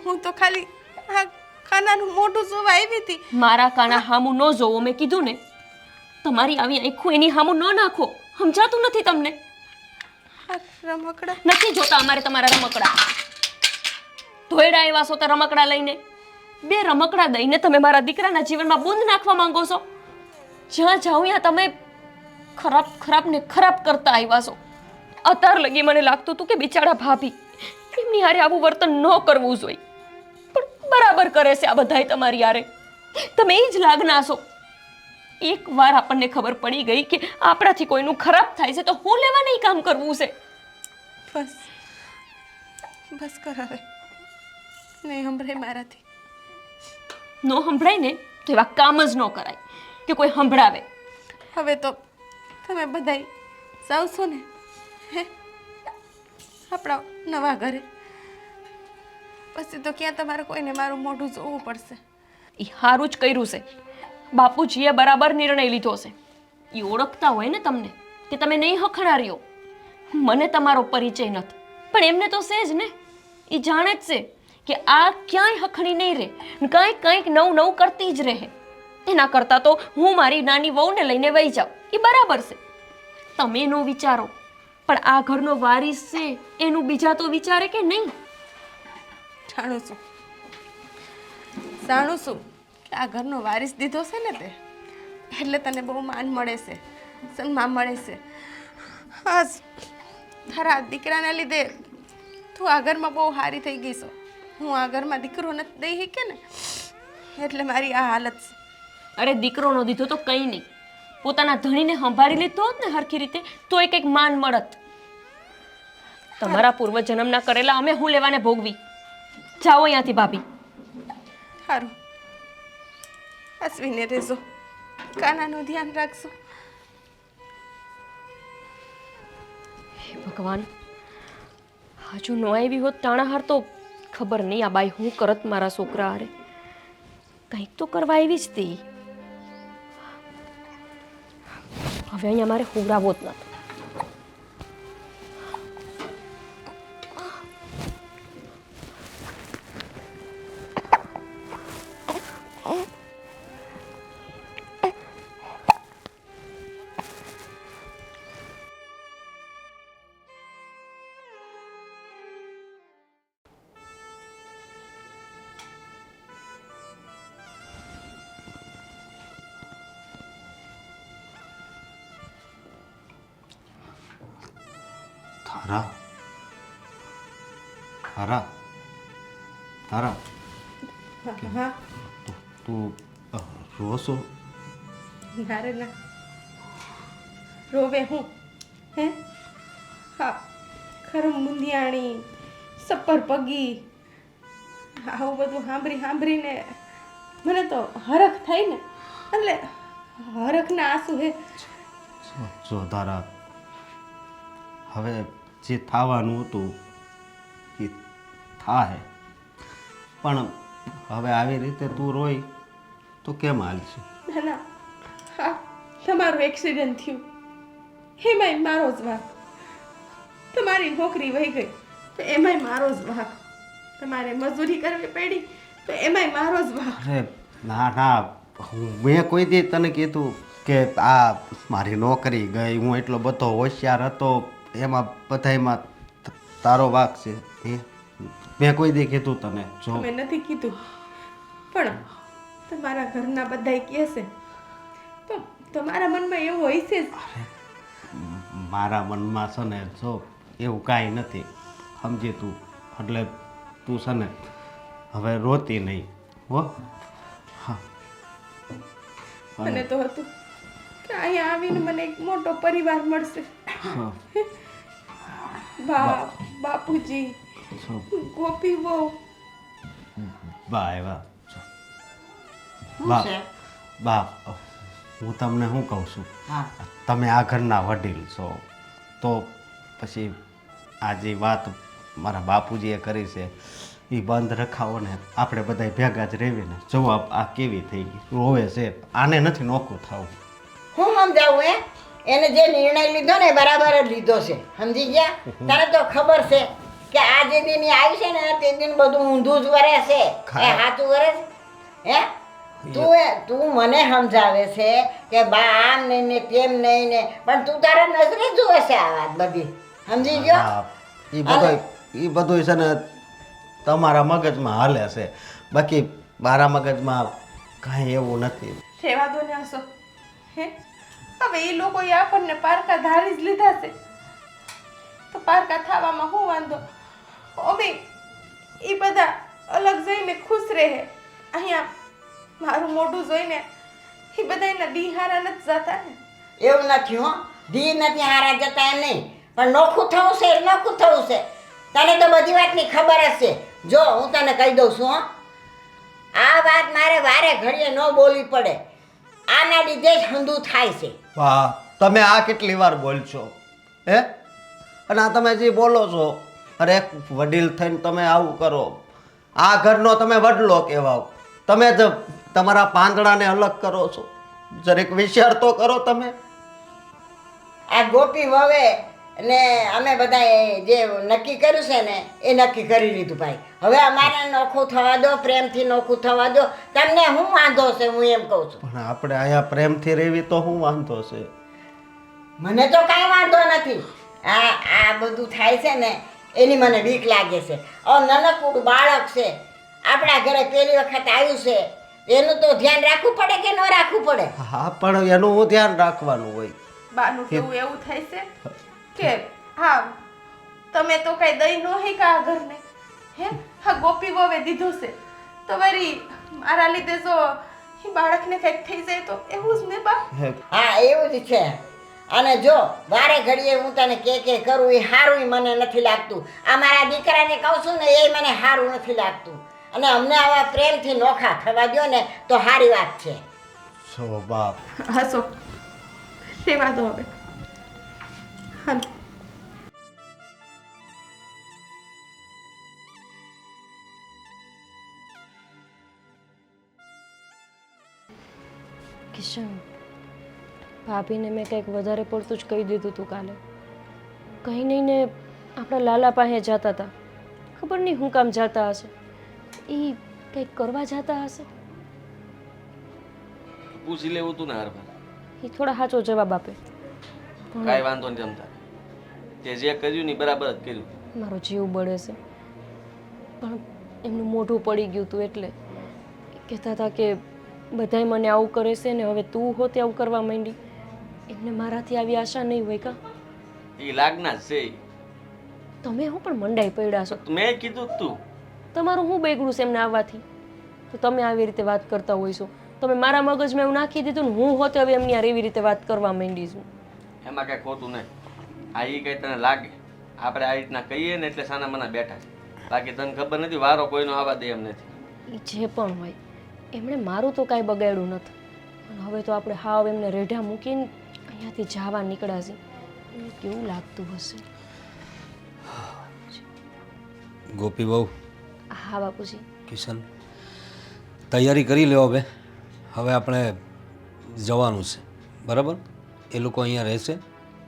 હું તો ખાલી આ ખાનાનું મોઢું જોવા આવી હતી. મારા કાના હામું ન જોવો મેં કીધું ને. તમારી આવી આંખું એની હામું ન નાખો. સમજાતું નથી તમને? આ રમકડા નથી જોતા અમારે તમારા રમકડા. ધોયડા એવા છો તો રમકડા લઈને 2 રમકડા દઈને તમે મારા દીકરાના જીવનમાં બૂંદ નાખવા માંગો છો. જ્યાં જાઓ ત્યાં તમે ખરાબ ખરાબ ને ખરાબ કરતા આવ્યા છો. અત્યાર લગી મને લાગતું હતું કે બિચારા ભાભી એમની હારે આવું વર્તન ન કરવું જોઈએ, પણ બરાબર કરે છે આ બધાય તમારી હારે. તમે એ જ લાગના છો. એકવાર આપણને ખબર પડી ગઈ કે આપણાથી કોઈનું ખરાબ થાય છે તો હું લેવા નહીં કામ કરવું છે. બસ બસ કર હવે, નહીં સંભળાય મારાથી. નો સંભળાય ને તો એવા કામ જ ન કરાય કે કોઈ સંભળાવે. હવે તો તમે બધાય જાવશો ને હે આપણા નવા ઘરે, પછી તો ક્યાં તમારે કોઈને મારું મોઢું જોવું પડશે. એ સારું જ કર્યું છે. બાપુજીએ બરાબર નિર્ણય લીધો છે. એ ઓળખતા હોય ને તમને કે તમે નહીં હખણાર્યો. મને તમારો પરિચય નથી, પણ એમને તો છે જ ને. એ જાણે જ છે કે આ ક્યાંય હખણી નહીં રહે, કાંઈક કાંઈક નવું નવું કરતી જ રહે. એના કરતાં તો હું મારી નાની વહુને લઈને વહી જાઉં, એ બરાબર છે. તમે એનો વિચારો, પણ આ ઘરનો વારીસ છે એનું બીજા તો વિચારે કે નહીં. જાણું છું કે આ ઘરનો વારીસ દીધો છે ને તે, એટલે તને બહુ માન મળે છે, સન્માન મળે છે. હા, તારા દીકરાના લીધે તું આ ઘરમાં બહુ સારી થઈ ગઈ છો. હું આ ઘરમાં દીકરો નથી દઈ શીખે ને, એટલે મારી આ હાલત છે. અરે દીકરો નો દીધો તો કંઈ નહીં, પોતાના ધણીને સંભાળી લીધો હોત ને હરખી રીતે તો એ કંઈક માન મળત. તમારા પૂર્વજન્મના કરેલા અમે હું લેવાને ભોગવી. જાઓ અહીંયાથી ભાભી. સારું, અશ્વિને રહેજો, કાનાનું ધ્યાન રાખજો. હે ભગવાન, હજુ ન આવી હોત તાણાહાર તો ખબર નહીં આ બાઈ હું કરત મારા છોકરા હારે. કંઈક તો કરવા આવી જ તે. હવે અહીંયા મારે હોવડાવો જ નતો. તારા તારા તારા હા, તું રોશો? ના રે ના, રોવે હું હે? હા, ખરમ મુંદિયાણી, સપર પગી, આવું બધું સાંભળીને મને તો હરખ થાય ને, એટલે હરખના આંસુ હે. જો તારા, હવે જે થવાનું હતું એ થાય, પણ હવે આવી રીતે તું રોય તો કેમ હાલશે? ના ના, હા, તમારું એક્સિડન્ટ થયું એમાંય મારો જ વાંક, તમારી નોકરી વહી ગઈ તો એમાંય મારો જ વાંક, તમારે મજૂરી કરવી પડી તો એમાંય મારો જ વાંક. અરે ના ના, મેં કોઈ દી તને કીધું કે આ મારી નોકરી ગઈ, હું એટલો બધો હોશિયાર હતો, એમાં બધાયમાં તારો વાંક છે? મેં કોઈ દી કીધું તને? જો મેં નથી કીધું, પણ તમારા ઘરના બધાય કહે છે તો તમારા મનમાં એવું હોય છે જ. મારા મનમાં છે ને, જો એવું કાંઈ નથી, સમજી તું. એટલે તું છે ને હવે રોતી નહીં હો. હા, મને તો હતું કે અહીંયા આવીને મને એક મોટો પરિવાર મળશે. હા, બાપુજી, જો ગોપી બહુ, બા આવ્યા. શું બા છે? બા, હું તમને શું કહું છું, હા, તમે આ ઘરના વડીલ છો તો પછી આ જે વાત મારા બાપુજીએ કરી છે એ બંધ રખાવો ને, આપણે બધા ભેગા જ રહેવી ને. જવાબ આ કેવી થઈ ગઈ, રોવે છે, આને નથી નોખું થવું. હું સમજાવું એને જે નિર્ણય લીધો ને એ બરાબર જ લીધો છે, સમજી ગયા? તને તો ખબર છે કે આ જે દિન ઈ આવી છે ને તે દિન બધું ઊંધું જ વરે છે, એ સાચું વરે છે? તું મને સમજાવે છે કે બા આમ નહીં ને તેમ નહીં ને, પણ તું તારા નજરે જુએ છે આ વાત બધી, સમજી ગયો? હા, એ બધું છે ને તમારા મગજમાં હાલે છે, બાકી મારા મગજમાં કાંઈ એવું નથી. રહેવા દો ને આસો હે. હવે એ લોકોએ આપણને પારકા ધારી જ લીધા છે તો પારકા થવામાં શું વાંધો? હવે એ બધા અલગ જઈને ખુશ રહે. અહીંયા મારું મોઢું જોઈને એ બધા એના દિહારા નથી જતા ને. એવું નથી હો, ધી નથી હારા જતા એમ નહીં, પણ નોખું થવું છે, નોખું થવું છે. તને તો બધી વાતની ખબર જ છે. જો હું તને કહી દઉં છું હો, આ વાત મારે વારે ઘડીએ ન બોલવી પડે. આના લીધે જ હંધું થાય છે. વાહ, તમે આ કેટલી વાર બોલશો હે? અને આ તમે જે બોલો છો, અરે એક વડીલ થઈને તમે આવું કરો. આ ઘરનો તમે વડલો કહેવાઓ, તમે જ તમારા પાંદડાને અલગ કરો છો. જરીક વિચાર તો કરો તમે. આ ગોપી વવે ને અમે બધા જે નક્કી કર્યું છે ને એ નક્કી કરી લીધું ભાઈ. હવે અમારે નોખું થવા દો, પ્રેમથી નોખું થવા દો. તમને શું વાંધો છે? હું એમ કહું છું. પણ આપણે અહીંયા પ્રેમથી રહેવી તો શું વાંધો છે? મને તો કાંઈ વાંધો નથી. આ બધું થાય છે ને એની મને બીક લાગે છે. નાનકડું બાળક છે, આપણા ઘરે પહેલી વખત આવ્યું છે, એનું તો ધ્યાન રાખવું પડે કે ન રાખવું પડે? હા, પણ એનું હું ધ્યાન રાખવાનું હોય. બાનું કેવું એવું થાય છે કે હા તમે તો કઈ દઈ ન હે કે આ ઘરને હે? હા ગોપી વવે દીધું છે તો વળી મારા લીધે જો એ બાળકને કંઈક થઈ જાય તો એવું જ ને બા. હા એવું જ છે. અને જો વારે ઘડીએ હું તને કે કરું એ સારું મને નથી લાગતું. આ મારા દીકરાને કહું છું ને એ મને સારું નથી લાગતું. અને અમને આવા પ્રેમથી નોખા થવા દો ને તો સારી વાત છે. સો બાપ, હસો સેવા દો હવે. હાલ કિશન, ભાભીને મેં કંઈક વધારે પડતું જ કહી દીધું હતું કાલે. કંઈ નહીં ને આપણા લાલા પાસે જતા હતા. ખબર નહીં હું કામ જતા હશે. એ કંઈક કરવા જતા હશે. પૂછી લેવું તું ને હરભાર. એ થોડા સાચો જવાબ આપે. કાંઈ વાંધો નહીં જમતા. તે જે કર્યું ને બરાબર જ કર્યું. મારો જીવ બળે છે, પણ એમનું મોઢું પડી ગયું હતું એટલે કહેતા હતા કે બધાય મને આવું કરે છે ને હવે તું હોતે આવું કરવા માંડી. એમને મારાથી આવી આશા નહીં હોય કા? એ લાગના જ છે. તમે હું પણ મંડાઈ પડ્યા છો. મેં કીધું જ તું. તમારું શું બેગડું છે એમને આવવાથી? તો તમે આવી રીતે વાત કરતા હોય છો. તમે મારા મગજમાં એવું નાખી દીધું ને હું હોતે હવે એમની યાર એવી રીતે વાત કરવા માંડી છું. એમાં કાંઈ ખોટું નહીં. આ એ કંઈ તને લાગે આપણે આ રીતના કહીએ ને એટલે સાના મના બેઠા છે. બાકી તને ખબર નથી વારો કોઈનો આવવા દે એમ નથી. એ જે પણ હોય એમણે મારું તો કાંઈ બગાડ્યું નથી. અને હવે તો આપણે હાવ એમને રેઢા મૂકીને અહીંયાથી જવા નીકળ્યા છીએ. એમને કેવું લાગતું હશે? ગોપી બહુ હા બાપુજી. કિશન, તૈયારી કરી લ્યો હવે. હવે આપણે જવાનું છે, બરાબર? એ લોકો અહીંયા રહેશે,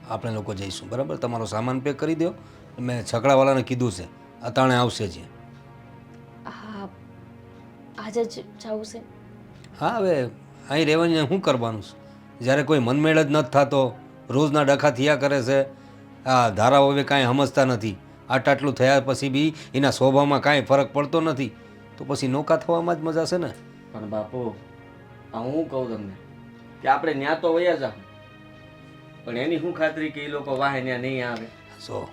આપણે લોકો જઈશું, બરાબર? તમારો સામાન પેક કરી દો. મેં છકડાવાળાને કીધું છે, અતાણે આવશે જ. હા, આજે જ જવું છે? હા, હવે અહીં રહેવાની શું કરવાનું છે? જ્યારે કોઈ મનમેળ જ નથી થતો, રોજના ડખા થયા કરે છે. આ ધારાઓ હવે કાંઈ સમજતા નથી. આટલું થયા પછી બી એના સ્વભાવમાં કાંઈ ફરક પડતો નથી, તો પછી નોકા થવામાં જ મજા છે ને. પણ બાપુ આ હું કહું તમને કે આપણે ન્યા તો વયા જાવ, પણ એની શું ખાતરી કે એ લોકો વાહે ન્યા નહીં આવે? સો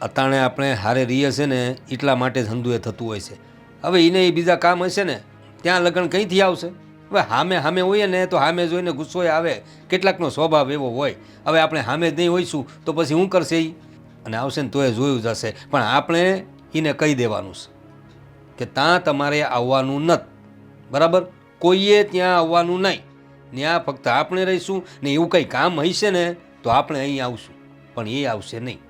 અતાણે આપણે હારે રહીએ છે ને એટલા માટે જ હંધુએ થતું હોય છે. હવે એને એ બીજા કામ હશે ને ત્યાં લગ્ન કંઈથી આવશે? હવે હામે હામે હોઈએ ને તો હામે જોઈને ગુસ્સોએ આવે. કેટલાકનો સ્વભાવ એવો હોય. હવે આપણે હામે જ નહીં હોઈશું તો પછી શું કરશે એ? અને આવશે ને તોય જોયું જશે. પણ આપણે એને કહી દેવાનું છે કે ત્યાં તમારે આવવાનું નથી, બરાબર? કોઈએ ત્યાં આવવાનું નહીં. ત્યાં ફક્ત આપણે રહીશું ને એવું કંઈ કામ હશે ને તો આપણે અહીં આવશું, પણ એ આવશે નહીં.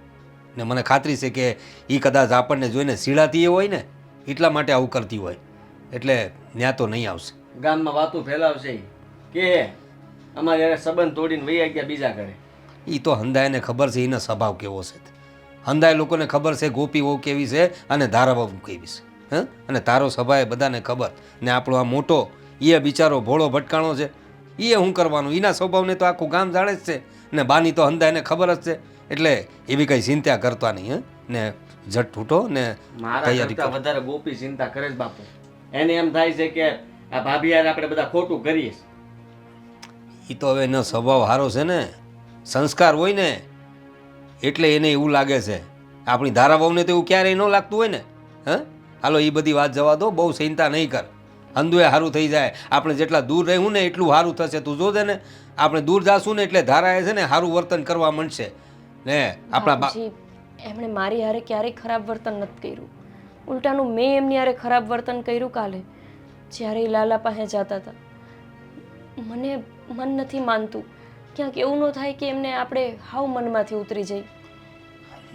ને મને ખાતરી છે કે એ કદાચ આપણને જોઈને સીડાતી હોય ને એટલા માટે આવું કરતી હોય, એટલે ત્યાં તો નહીં આવશે. ગામમાં વાતું ફેલાવશે ઈ કે અમારે સંબંધ તોડીને વૈયા ગયા બીજા ઘરે. એ તો હંધાઈને ખબર છે એનો સ્વભાવ કેવો છે. હંધાય લોકોને ખબર છે ગોપી વહુ કેવી છે અને ધારા વહુ કેવી છે. અને તારો સ્વભાવ એ બધાને ખબર. ને આપણો આ મોટો એ બિચારો ભોળો ભટકાણો છે, એ શું કરવાનું? એના સ્વભાવને તો આખું ગામ જાણે જ છે. ને બાની તો હંધાઈને ખબર જ છે. એટલે એવી કંઈ ચિંતા કરતા નહીં. ને ઝટ ઉઠો ને મારા તૈયારી કરતા કરો. વધારે ગોપી ચિંતા કરે છે બાપુ. એને એમ થાય છે કે આ ભાભી યાર આપણે બધા ખોટું કરીએ છીએ. એ તો હવે એનો સ્વભાવ સારો છે ને, સંસ્કાર હોય ને એટલે એને એવું લાગે છે. આપણી ધારાવાવને તો એવું ક્યારેય ન લાગતું હોય ને. હા, હાલો એ બધી વાત જવા દો, બહુ ચિંતા નહીં કર. અંદુએ સારું થઈ જાય. આપણે જેટલા દૂર રહેવું ને એટલું સારું થશે. તું જોજે ને, આપણે દૂર જાશું ને એટલે ધારાએ છે ને સારું વર્તન કરવા માંડશે ને. આપણા બાપુજી, એમણે મારી હારે ક્યારેય ખરાબ વર્તન નથી કર્યું. ઉલટાનું મેં એમની હારે ખરાબ વર્તન કર્યું કાલે, જ્યારે એ લાલા પાસે જતા હતા. મને મન નથી માનતું, ક્યાંક એવું ન થાય કે એમને આપણે હાવ મનમાંથી ઉતરી જઈ.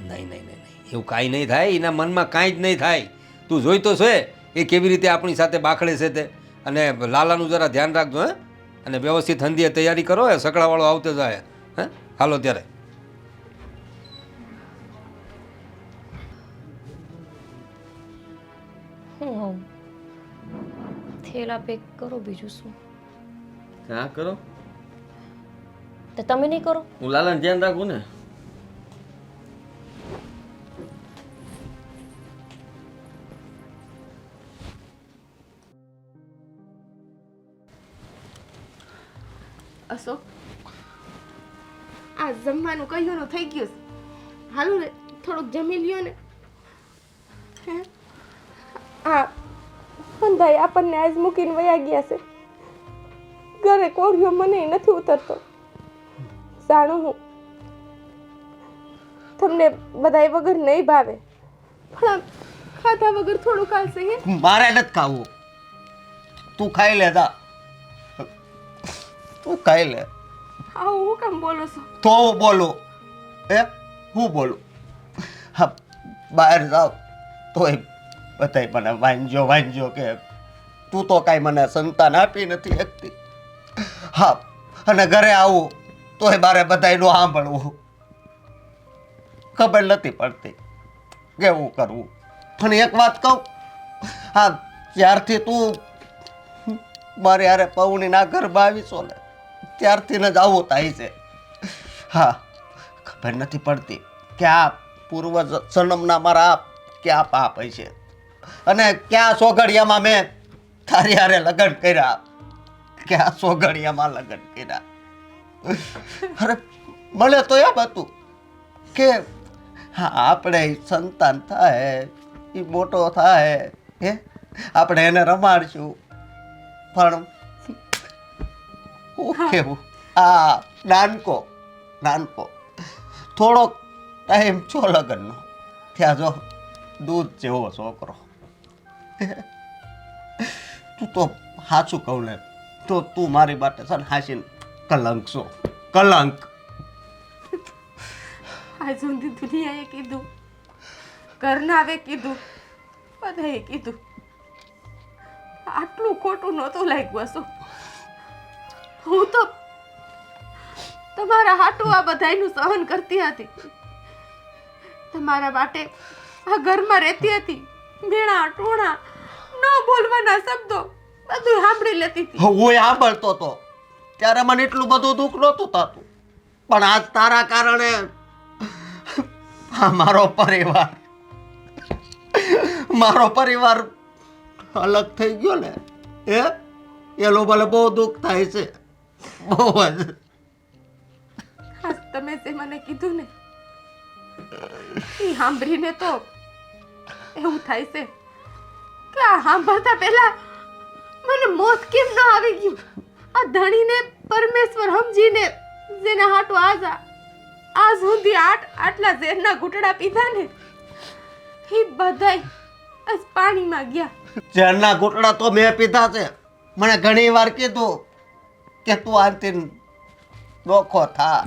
નહીં નહીં નહીં નહીં, એવું કાંઈ નહીં થાય. એના મનમાં કાંઈ જ નહીં થાય. તું જોઈ તો છે એ કેવી રીતે આપણી સાથે બાખડે છે તે. અને લાલાનું જરા ધ્યાન રાખજો. હે, અને વ્યવસ્થિત હંધીએ તૈયારી કરો. હે, સકડાવાળો આવતો જાય. હે, હાલો ત્યારે. હું હોઉં થેલા પેક કરો, બીજું શું. હા કરો, તો તમે નહીં કરો? હું લાલાને ધ્યાન રાખું ને. અશોક, આ જમવાનું કહ્યું થઈ ગયું છે. હાલો ને થોડુંક જમી લ્યો ને. હે, આ ભાઈ આપણને આજ મૂકીને વયા ગયા છે. ઘરે કોરિયો મને નથી ઉતરતો. જાણું હું તમને બધાય વગર નહીં ભાવે, પણ ખાધા વગર થોડું કાલશે. હે, મારે નથી ખાવું. તું ખાઈ લે જા. તું ખાઈ લે. આવું હું કેમ બોલો છો? તો હું બોલું? હું બોલું? હા, બહાર જાવ તોય બધાય મને વાંજો વાંજો કે તું તો કાંઈ મને સંતાન આપી નથી શકતી. હા, અને ઘરે આવું તોય મારે બધાયનું સાંભળવું. ખબર નથી પડતી કેવું કરવું. પણ એક વાત કહું, હા, જ્યારથી તું મારે યારે પૌણીના ઘરમાં આવીશો ને ત્યારથી જ આવું થાય છે. હા, ખબર નથી પડતી કે આ પૂર્વ જન્મના મારા ક્યાં પાપ છે અને ક્યાં સોગડિયામાં મેં તારી હારે લગ્ન કર્યા, ક્યાં સોગડિયામાં લગ્ન કર્યા. અરે મને તો એમ હતું કે હા, આપણે સંતાન થાય, એ મોટો થાય, હે, આપણે એને રમાડશું. પણ હું કેવું, આ નાનકો થોડોક ટાઈમ છો લગ્નનો, ત્યાં જો દૂધ જેવો છોકરો. તું તો સાચું કહું ને તો તું મારી માટે છે ને હાસીને કલંક છો, કલંક. આજ સુધી દુનિયાએ કીધું, ઘરનાવે કીધું, બધાએ કીધું, આટલું ખોટું નહોતું લાગ્યું. હશો, હું તો તમારા હાટું આ બધાયનું સહન કરતી હતી. તમારા માટે આ ઘરમાં રહેતી હતી. ભીણા ટોણા ન બોલવાના શબ્દો બધું સાંભળી લેતી હતી. હું સાંભળતો હતો ત્યારે મને એટલું બધું દુઃખ નહોતું થતું, પણ આજ તારા કારણે મારો પરિવાર અલગ થઈ ગયો ને, એનો મને બહુ દુઃખ થાય છે, બહુ જ. આજ તમે જે મને કીધું ને એ સાંભળીને તો એવું થાય છે કે આ સાંભળતા પહેલા મને મોત કેમ ન આવી ગયું. આ ધણીને પરમેશ્વર સમજીને જેના હાટુ આજ સુધી આટલા ઝેરના ઘૂંટડા પીધા ને એ બધાય આજ પાણીમાં ગયા. ઝેરના ઘૂંટડા તો મેં પીધા છે. મને ઘણી વાર કીધું કે તું આનથી ડોખો થા,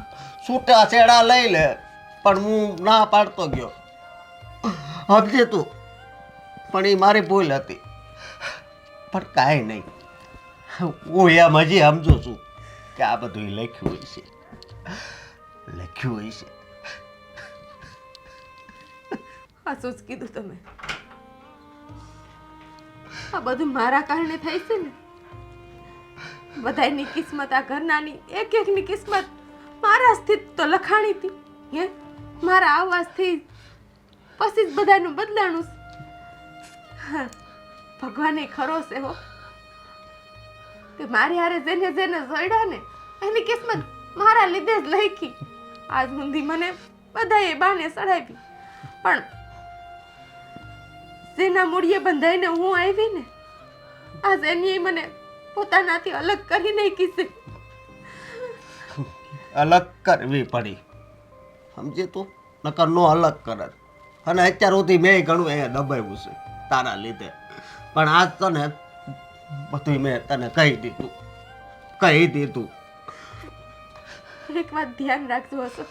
છૂટા છેડા લઈ લે, પણ હું ના પાડતો ગયો. સમજી તું, પણ એ મારી ભૂલ હતી. પણ કાંઈ નહીં, હું એમ હજી સમજુ છું કે આ બધું લખ્યું હોય છે, લખ્યું હોય છે. આ શું જ કીધું તમે? આ બધું મારા કારણે થાય છે ને. બધાયની કિસ્મત, આ ઘરનાની એક એકની કિસ્મત મારા સ્થિત તો લખાણી હતી. હે, મારા આવાજથી પછી જ બધાનું બદલાણું. ભગવાને ખરો છે હો કે મારી હારે જેને જેને જોડ્યા ને એની કિસ્મત મારા લીધે જ લખી. આજ સુધી મને બધાએ બાને સડાવી, પણ જેના મૂળિએ બંધાઈને હું આવી ને, આજ એની મને પોતાનાથી અલગ કરી નાખી છે. અલગ કરવી પડી, સમજે તું? નકર નો અલગ કરત. અને અત્યાર સુધી મેં ઘણું એ દબાવ્યું છે તારા લીધે, પણ આજ તને બધું મેં તને કહી દીધું. એક વાત ધ્યાન રાખજો હશો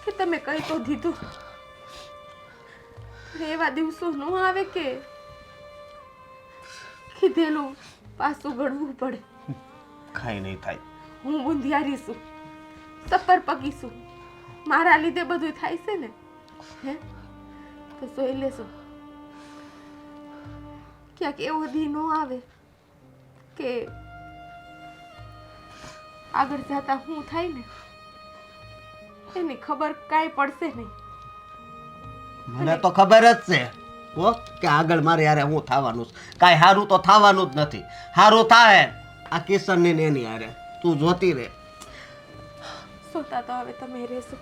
કે તમે કહી તો દીધું, પણ એવા દિવસો ન આવે કે કીધેલું પાછું ગળવું પડે. કાંઈ નહીં થાય. હું બુંધિયારી છું, સફર પગી છું, મારા લીધે બધું થાય છે ને, હે તો જોઈ લેશો ક્યાંક એવો દી ન આવે કે આગળ જતા હું થાય ને એની ખબર કાંઈ પડશે નહીં. મને તો ખબર જ છે હો કે આગળ મારે યારે હું થવાનું છે. કાંઈ સારું તો થવાનું જ નથી. સારું થાય આ કિશનની ને એની યારે તું જોતી રહે. સોતા તો હવે તમે રહેશો.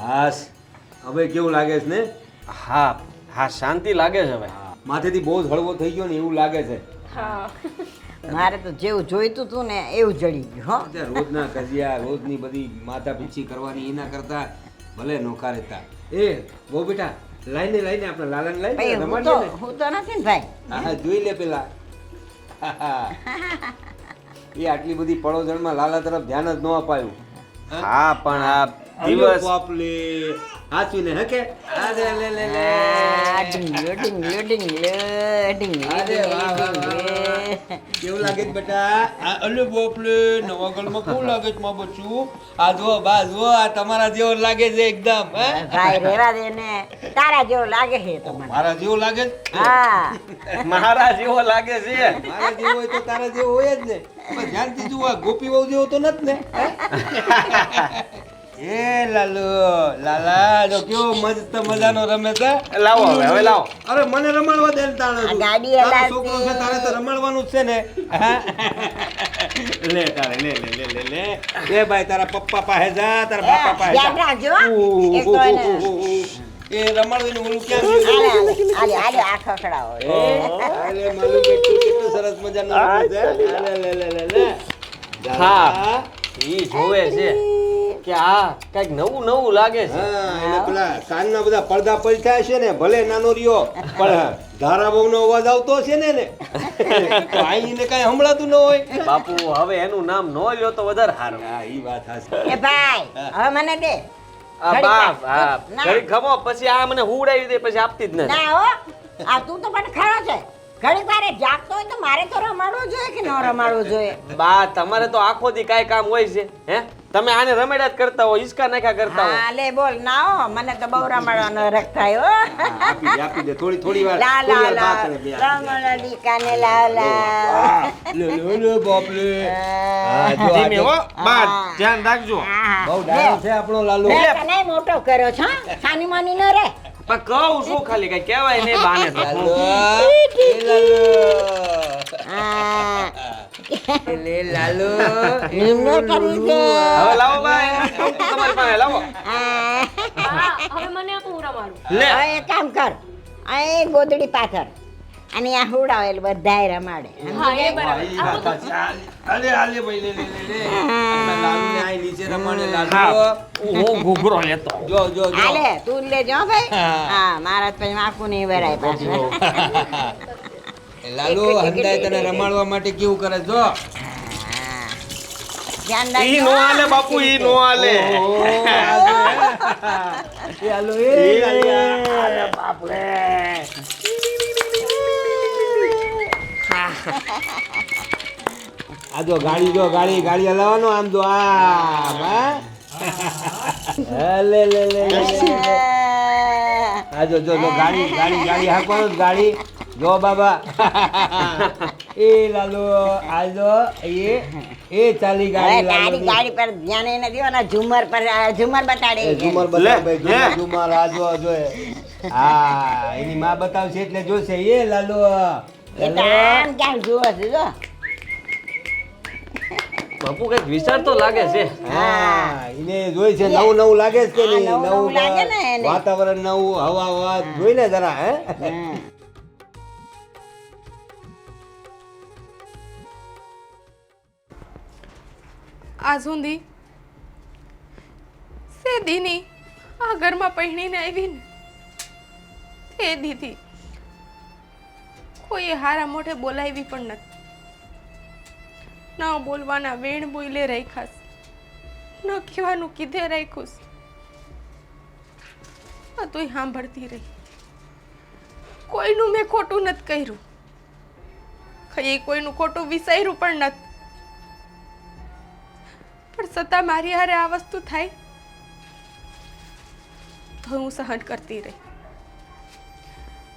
હાસ હવે કેવું લાગે છે ને? હા હા, શાંતિ લાગે છે હવે. માથેથી બહુ જ હળવો થઈ ગયો ને એવું લાગે છે. મારે તો જેવું જોઈતું હતું ને એવું જડી ગયું હો. અત્યારે રોજના કજિયા, રોજની બધી માથા પીછી કરવાની એના કરતા ભલે નોખા રહેતા. એ બહુ બેટા લાઈને આપણે લાલાને ભાઈ લાઈને હું રમાડીએ ને. તો નથી ને ભાઈ. હા જોઈ લે પેલા. એ આટલી બધી પડોજણમાં લાલા તરફ ધ્યાન જ ન અપાયું. હા પણ આ દિવસ દિવસ બાપલે હાચવીને હકે. અરે લે લે લે. અરે વાહ વાહ વાહ. કેવું લાગે છે બેટા? આ અલે બાપલે નવા ગલમાં કેવું લાગે છે માં બચ્ચું? આ જો બા જો આ તમારા જેવો લાગે છે એકદમ. હે ભાઈ રેવા દે ને, તારા જેવો લાગે છે તો મને. મારા જેવો લાગે છે? હા મારા જેવો લાગે છે. મારા જેવો હોય તો તારા જેવો હોય જ ને. પણ ધ્યાનથી જુઓ, આ ગોપી બહુ જેવો તો નથી ને. એ લાલા જો કેવો મસ્ત મજાનો રમે છે. લાવો હવે લાવો. અરે મને રમાડવા દે ને તાણે આ તું. ગાડી તારો હલાવતી. છોકરો છે તારે તો રમાડવાનું જ છે ને. હા? લે તારે લે. એ ભાઈ તારા પપ્પા પાસે જા, તારા બાપા પાસે ધ્યાન જા. રાખજો હો. એક તો એને એ રમાડવીને ઓલું ક્યાં ગયું? આલે આ ખખડાવો. અરે માલું કેટલું સરસ મજાનું રમે છે. લે. હા. ઈ જોવે છે કે આ કઈક નવું નવું લાગે છે. હા, એને પેલા કાનના બધા પડદા પડ્યા છે ને, ભલે નાનો રહ્યો પણ ધારા બહુનો અવાજ આવતો છે ને તો આઈને કાંઈ સંભળાતું ન હોય. બાપુ હવે એનું નામ ન લ્યો તો વધારે સારું. હા, ઈ વાત હાચી. એ ભાઈ હવે મને દે. આ બાપ હા ના. ઘડીક ખમો પછી આ મને હુવડાવી દે પછી આપતી જ નથી. ના હો આ તું તો પણ ખરો છે. ઘડીક વારે જાગતો હોય તો મારે તો રમાડવું જોઈએ કે ન રમાડવું જોઈએ? બા તમારે તો આખો દી કાંઈ કામ હોય છે હે? તમે આને રમેડા જ કરતા હો, હિસકા નાખ્યા કરતા હો. હા લે બોલ ના હો, મને તો બહુ રમાડવાનો રખ થાય હો. આપી દે થોડી વાર. લા થોડી લા વાર લા બાપ કરે બે. રમણ દીકાને લા લા. લે બાપલે. હા, જો આ ધીમે હો બા હા. ધ્યાન રાખજો. બહુ ડાયો છે આપણો લાલુ. મેં તને મોટો કર્યો છે હા? સાની માની ન રે. પણ કહું શું ખાલી કઈ કહેવાય નહીં બાને તો. લાલુ. એ લાલુ. હા લે લાલુ. નિમ્ન કરવી છે. હવે લાવો બા તમારી પાસે લાવો. હા. હવે મને આપો, હું રમાડું. લે હવે એક કામ કર, આ એક ગોદડી પાથર અને આ હુડાવે એટલે બધાય રમાડે. હા એ બરાબર. ઈ વાત સાચી. આલે ભાઈ લે. આપણા લાલુને આઈ નીચે રમાડે લાલુ. હા હું ઘૂઘરો લેતો. જો. હાલે તું જ લેજો હો ભાઈ. હા. હા મારા તો પછી આખું નહીં ભરાય પાછું. એ લાલુ હંદાય તને રમાડવા માટે કેવું કરે જો. ધ્યાન ઈ રાખજો નો હાલે બાપુ ઈ નો હાલે. એ હાલો એ બાપરે. આ જો ગાડી હલાવવાનો આમ જો આમ હા લે આ જો ગાડી હાંકવાનો ગાડી જો બાબા એ લાલો આજો એ ચાલી હવે ગાડી તારી ગાડી પર ધ્યાન એને દ્યો ને ઝુમર પર ઝુમર બતાડે ઝુમર બતાવ ભાઈ ઝુમર આજો જોએ હા એની માં બતાવશે એટલે જોશે એ લાલો એ તો આમ ક્યાંક જુઓ છે જો બાપુ કંઈક વિચાર તો લાગે છે. હા એને જોઈ છે નવું નવું લાગે છે કે હા, નહીં નવું નવું લાગે ને એને. વાતાવરણ નવું હવા હવા જોઈ ને જરા હે હા. આ સુધી સેદીની આ ઘરમાં પહેણીને આવી ને તે દીધી કોઈ હારા મોઢે બોલાવી પણ નથી. ન બોલવાના વેણ બોલે રાખ્યાસ, ન કહેવાનું કીધે રાખ્યું. આ તું સાંભળતી રહી. કોઈનું મેં ખોટું નથી કર્યું, કઈ કોઈનું ખોટું વિચાર્યું પણ નથી. પણ છતાં મારી હારે આ વસ્તુ થાય તો હું સહન કરતી રહી.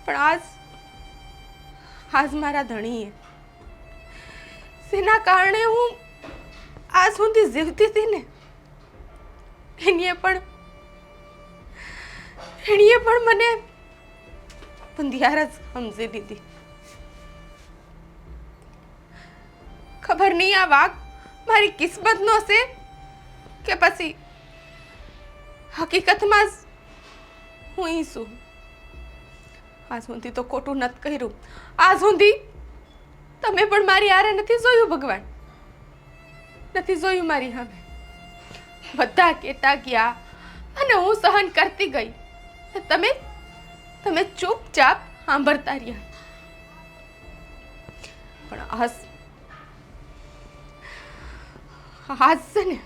પણ આજ મારા ધણીએ જેના કારણે હું આજ સુધી જીવતી હતી ને એણીએ પણ મને બંધિયાર જ સમજી દીધી. ખબર નહીં આ વાક મારી કિસ્મતનો છે કે પછી હકીકતમાં જ હું અહીં છું. આજ સુધી તો ખોટું નથી કર્યું. આજ સુધી તમે પણ મારી હારે નથી જોયું ભગવાન, નથી જોયું મારી સામે. બધા કહેતા ગયા અને હું સહન કરતી ગઈ. તમે ચૂપચાપ સાંભળતા રહ્યા. પણ આજ છે ને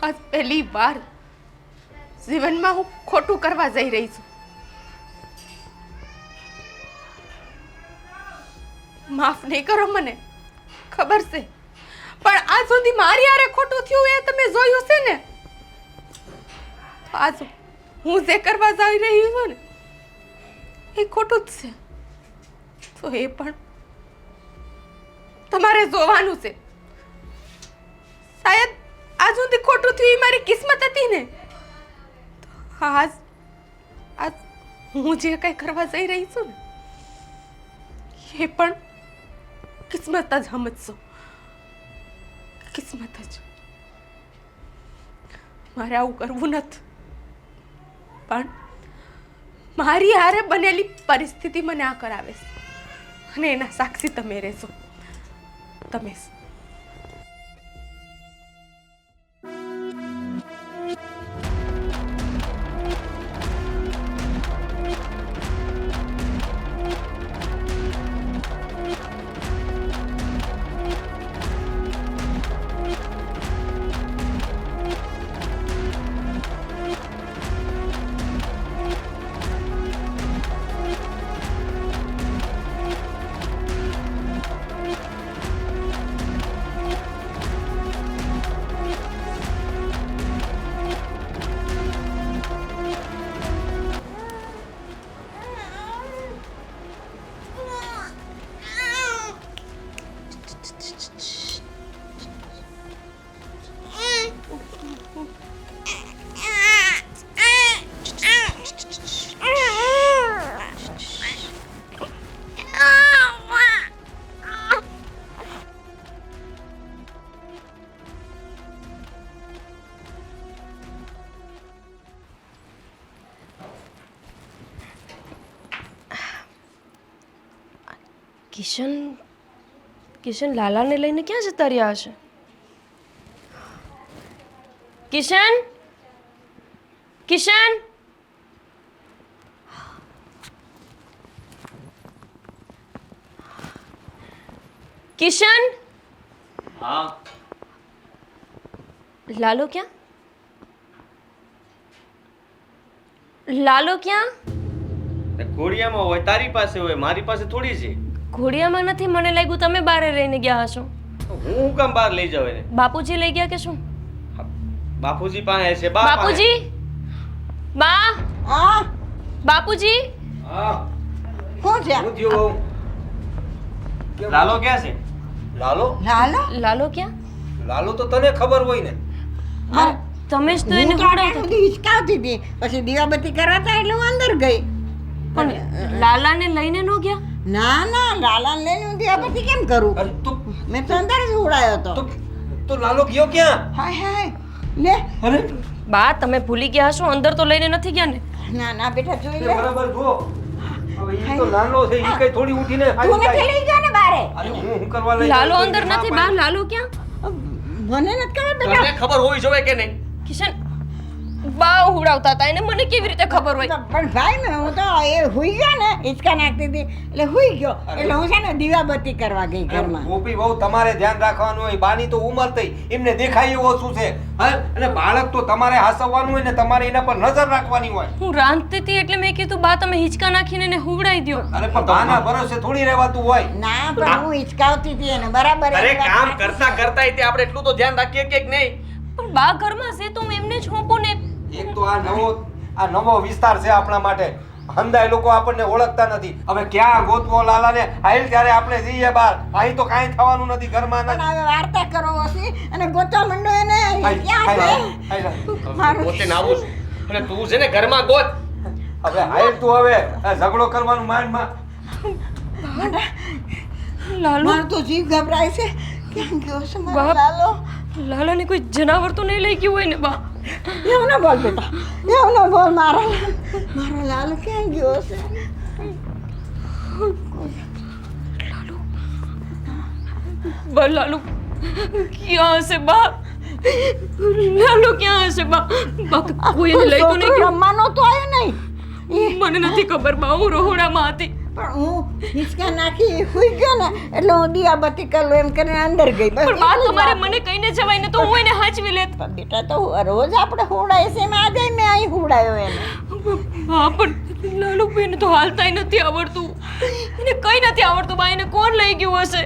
આજ પહેલી વાર જીવનમાં હું ખોટું કરવા જઈ રહી છું. માફ નહીં કરો મને, ખબર છે. પણ આજ સુધી મારી હારે ખોટું થયું એ તમે જોયું છે ને. આજ હું જે કરવા જઈ રહી છું ને એ ખોટું જ છે. તો એ પણ તમારે જોવાનું છે. શાયદ આજ સુધી ખોટું થયું એ મારી કિસ્મત હતી ને. તો આજ હું જે કંઈ કરવા જઈ રહી છું ને એ પણ કિસ્મત જ સમજશો. કિસ્મત જ. મારે આવું કરવું નથી, પણ મારી હારે બનેલી પરિસ્થિતિ મને આ કરાવે છે અને એના સાક્ષી તમે રહેશો. તમે કિશન લાલાને લઈને ક્યાં જતા રહ્યા હશે? કિશન કિશન કિશન હા લાલો ક્યાં? લાલો ક્યાં? ઘોડિયામાં હોય, તારી પાસે હોય, મારી પાસે થોડી છે. ઘોડિયામાં નથી, મને લાગ્યું તમે બહાર રહીને ગયા હશો. હું કામ બહાર લઈ જાવ એને? બાપુજી લઈ ગયા કે શું? બાપુજી પાસે છે. બા પાસે. બાપુજી, બા, હા બાપુજી, હા શું છે હું થયું બહુ લાલો ક્યાં છે? લાલો લાલો લાલો ક્યાં? લાલો તો તને ખબર હોય ને હા, તમે જ તો એને હું તો હુવડાવતા. આટલી બધી હિચકાવતી હતી પછી દીવાબત્તી કરાતા એટલે હું અંદર ગઈ પણ લાલાને લઈને ન ગયા? ના ના લાલાને લઈને હું દીવાબત્તી કેમ કરું અરે તું મેં તો અંદર જ ઉડાયો હતો તો તો લાલો ગયો ક્યાં હાય હાય લે અરે બા તમે ભૂલી ગયા હશો, અંદર તો લઈને નથી ગયા ને? ના ના બેટા જોઈ તે લે બરાબર જો હવે ઈ તો નાનો છે ઈ કઈ થોડી ઉઠીને તું આવી નથી જાય લઈ ગયો ને બારે અરે હું કરવા લઈ લાલો જાઉં? અંદર નથી. બા લાલો ક્યાં? મને નથી ખબર તને બેટા ખબર હોવી જોઈએ કે નહીં? કિશન, બા હુવડાવતા હતા, એને મને કેવી રીતે ખબર હોય? પણ ભાઈ મેં હું તો એ હુઈ ગયો ને હિંચકા નાખતી હતી એટલે હુઈ ગયો એટલે હું છે ને દીવાબત્તી કરવા ગઈ ઘરમાં ગોપી બહુ તમારે ધ્યાન રાખવાનું હોય બાની તો ઉંમર થઈ એમને દેખાય એવો શું છે હા અને બાળક તો તમારે હાસવવાનું હોય ને તમારે એના પર નજર રાખવાની હોય હું રાંધતી હતી એટલે મેં કીધું બા તમે હિંચકા નાખીને એને હુવડાવી દ્યો. અરે પણ બાના ભરોસે થોડી રહેવાતું હોય ના પણ હું હિંચકાવતી હતી એને બરાબર અરે એ વાત કામ સાચી. કરતા કરતા આપણે એટલું તો ધ્યાન રાખીએ કે નહીં? પણ બા ઘરમાં છે તો હું એમને જ હોપું ને. એક તો આ નવો વિસ્તાર છે આપણા માટે હંદાય લોકો આપણને ઓળખતા નથી હવે ક્યાં ગોતવો લાલાને આઈલ ત્યારે આપણે જઈએ બહાર અહીં તો કાંઈ થવાનું નથી ઘરમાં પણ નથી હવે વાર્તા કરો હશે અને ગોતવા માંડો એને ક્યાં છે મારું પોતે ના આવું છું. અને તું છે ને ઘરમાં ગોત. હવે આઈલ તું હવે આ ઝઘડો કરવાનું માંડમાં લાલો, મારું તો જીવ ગભરાય છે ક્યાં ગયો છે મારો બાપ. લાલો લાલાને કોઈ જનાવર તો નહીં લઈ ગયું હોય ને બા? એવું ના બોલ બેટા એવું ના બોલ મારો લાલો ક્યાં ગયો છે બા લાલુ ક્યાં હશે બા? લાલુ ક્યાં હશે બા? બા કોઈ એને લઈ તો નહીં ગયું? રમવાનો તો આવ્યો નહીં મને નથી ખબર બા, હું રહોડામાં હતી. પણ હું હિંચકા નાખી હુઈ ગયો ને એટલે હું દીવાબત્તી કરું એમ કરીને અંદર ગઈ બસ પણ બા એટલી જ તમારે વાત. મને કહીને જવાય ને તો હું એને હાચવી લેત. પણ બેટા તો રોજ આપણે હુવડાય છે એમાં આજે મેં અહીં હુવડાયો એને હા પણ લાલુ બેન તો હાલતાય નથી આવડતું, એને કઈ નથી આવડતું બા, એને કોણ લઈ ગયું હશે?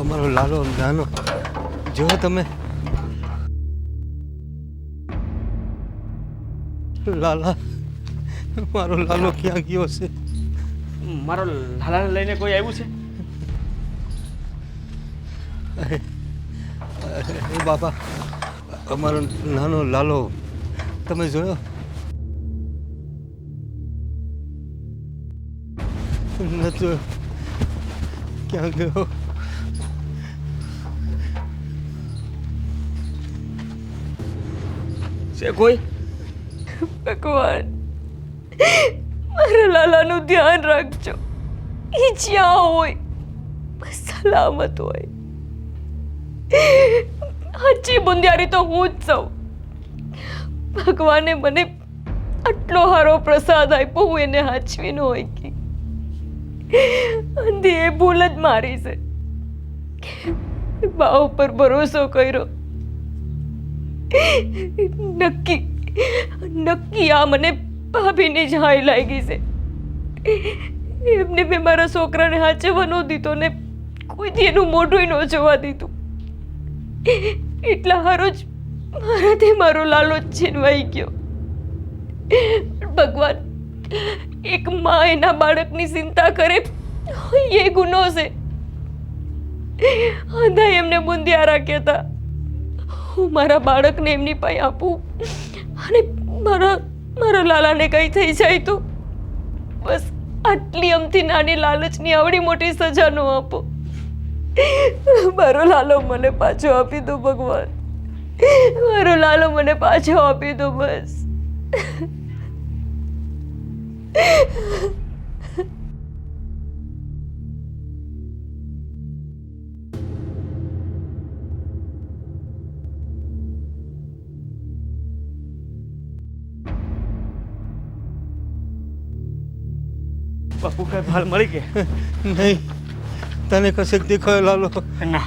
અમારો લાલો નાનો જો તમે લાલા મારો લાલો ક્યાં ગયો છે મારો લાલાને લઈને કોઈ આવ્યું છે? એ બાપા અમારો નાનો લાલો તમે જોયો નથી જોયો ક્યાં ગયો છે કોઈ? ભગવાન, મારા લાલાનું ધ્યાન રાખજો, એ જ્યાં હોય બસ સલામત હોય. સાચી બુંદિયારી તો હું જ છું. ભગવાને મને આટલો સારો પ્રસાદ આપ્યો, હું એને હાચવી ન હોય કે અંધી એ ભૂલ જ મારી છે. બા ઉપર ભરોસો કર્યો, નક્કી આ મને ભાભીની જ હાય લાગી છે. એમને મેં મારા છોકરાને હાચવવા ન દીધો ને કોઈથી એનું મોઢું ન જોવા દીધું. એટલા હારો જ મારાથી મારો લાલો છીનવાઈ ગયો. ભગવાન, એક માં એના બાળકની ચિંતા કરે એ ગુનો છે. અંધાએ એમને બુંદિયા રાખ્યા હતા. હું મારા બાળકને એમની પાસે આપું અને મારા લાલાને કંઈ થઈ જાય તો બસ આટલી અમથી નાની લાલચની આવડી મોટી સજા ન આપો. મારો લાલો મને પાછો આપી દો ભગવાન, મારો લાલો મને પાછો આપી દો બસ. બાપુ કઈ ભાલ મળી કે નહીં તને કશેક દેખાયો લાલો ના?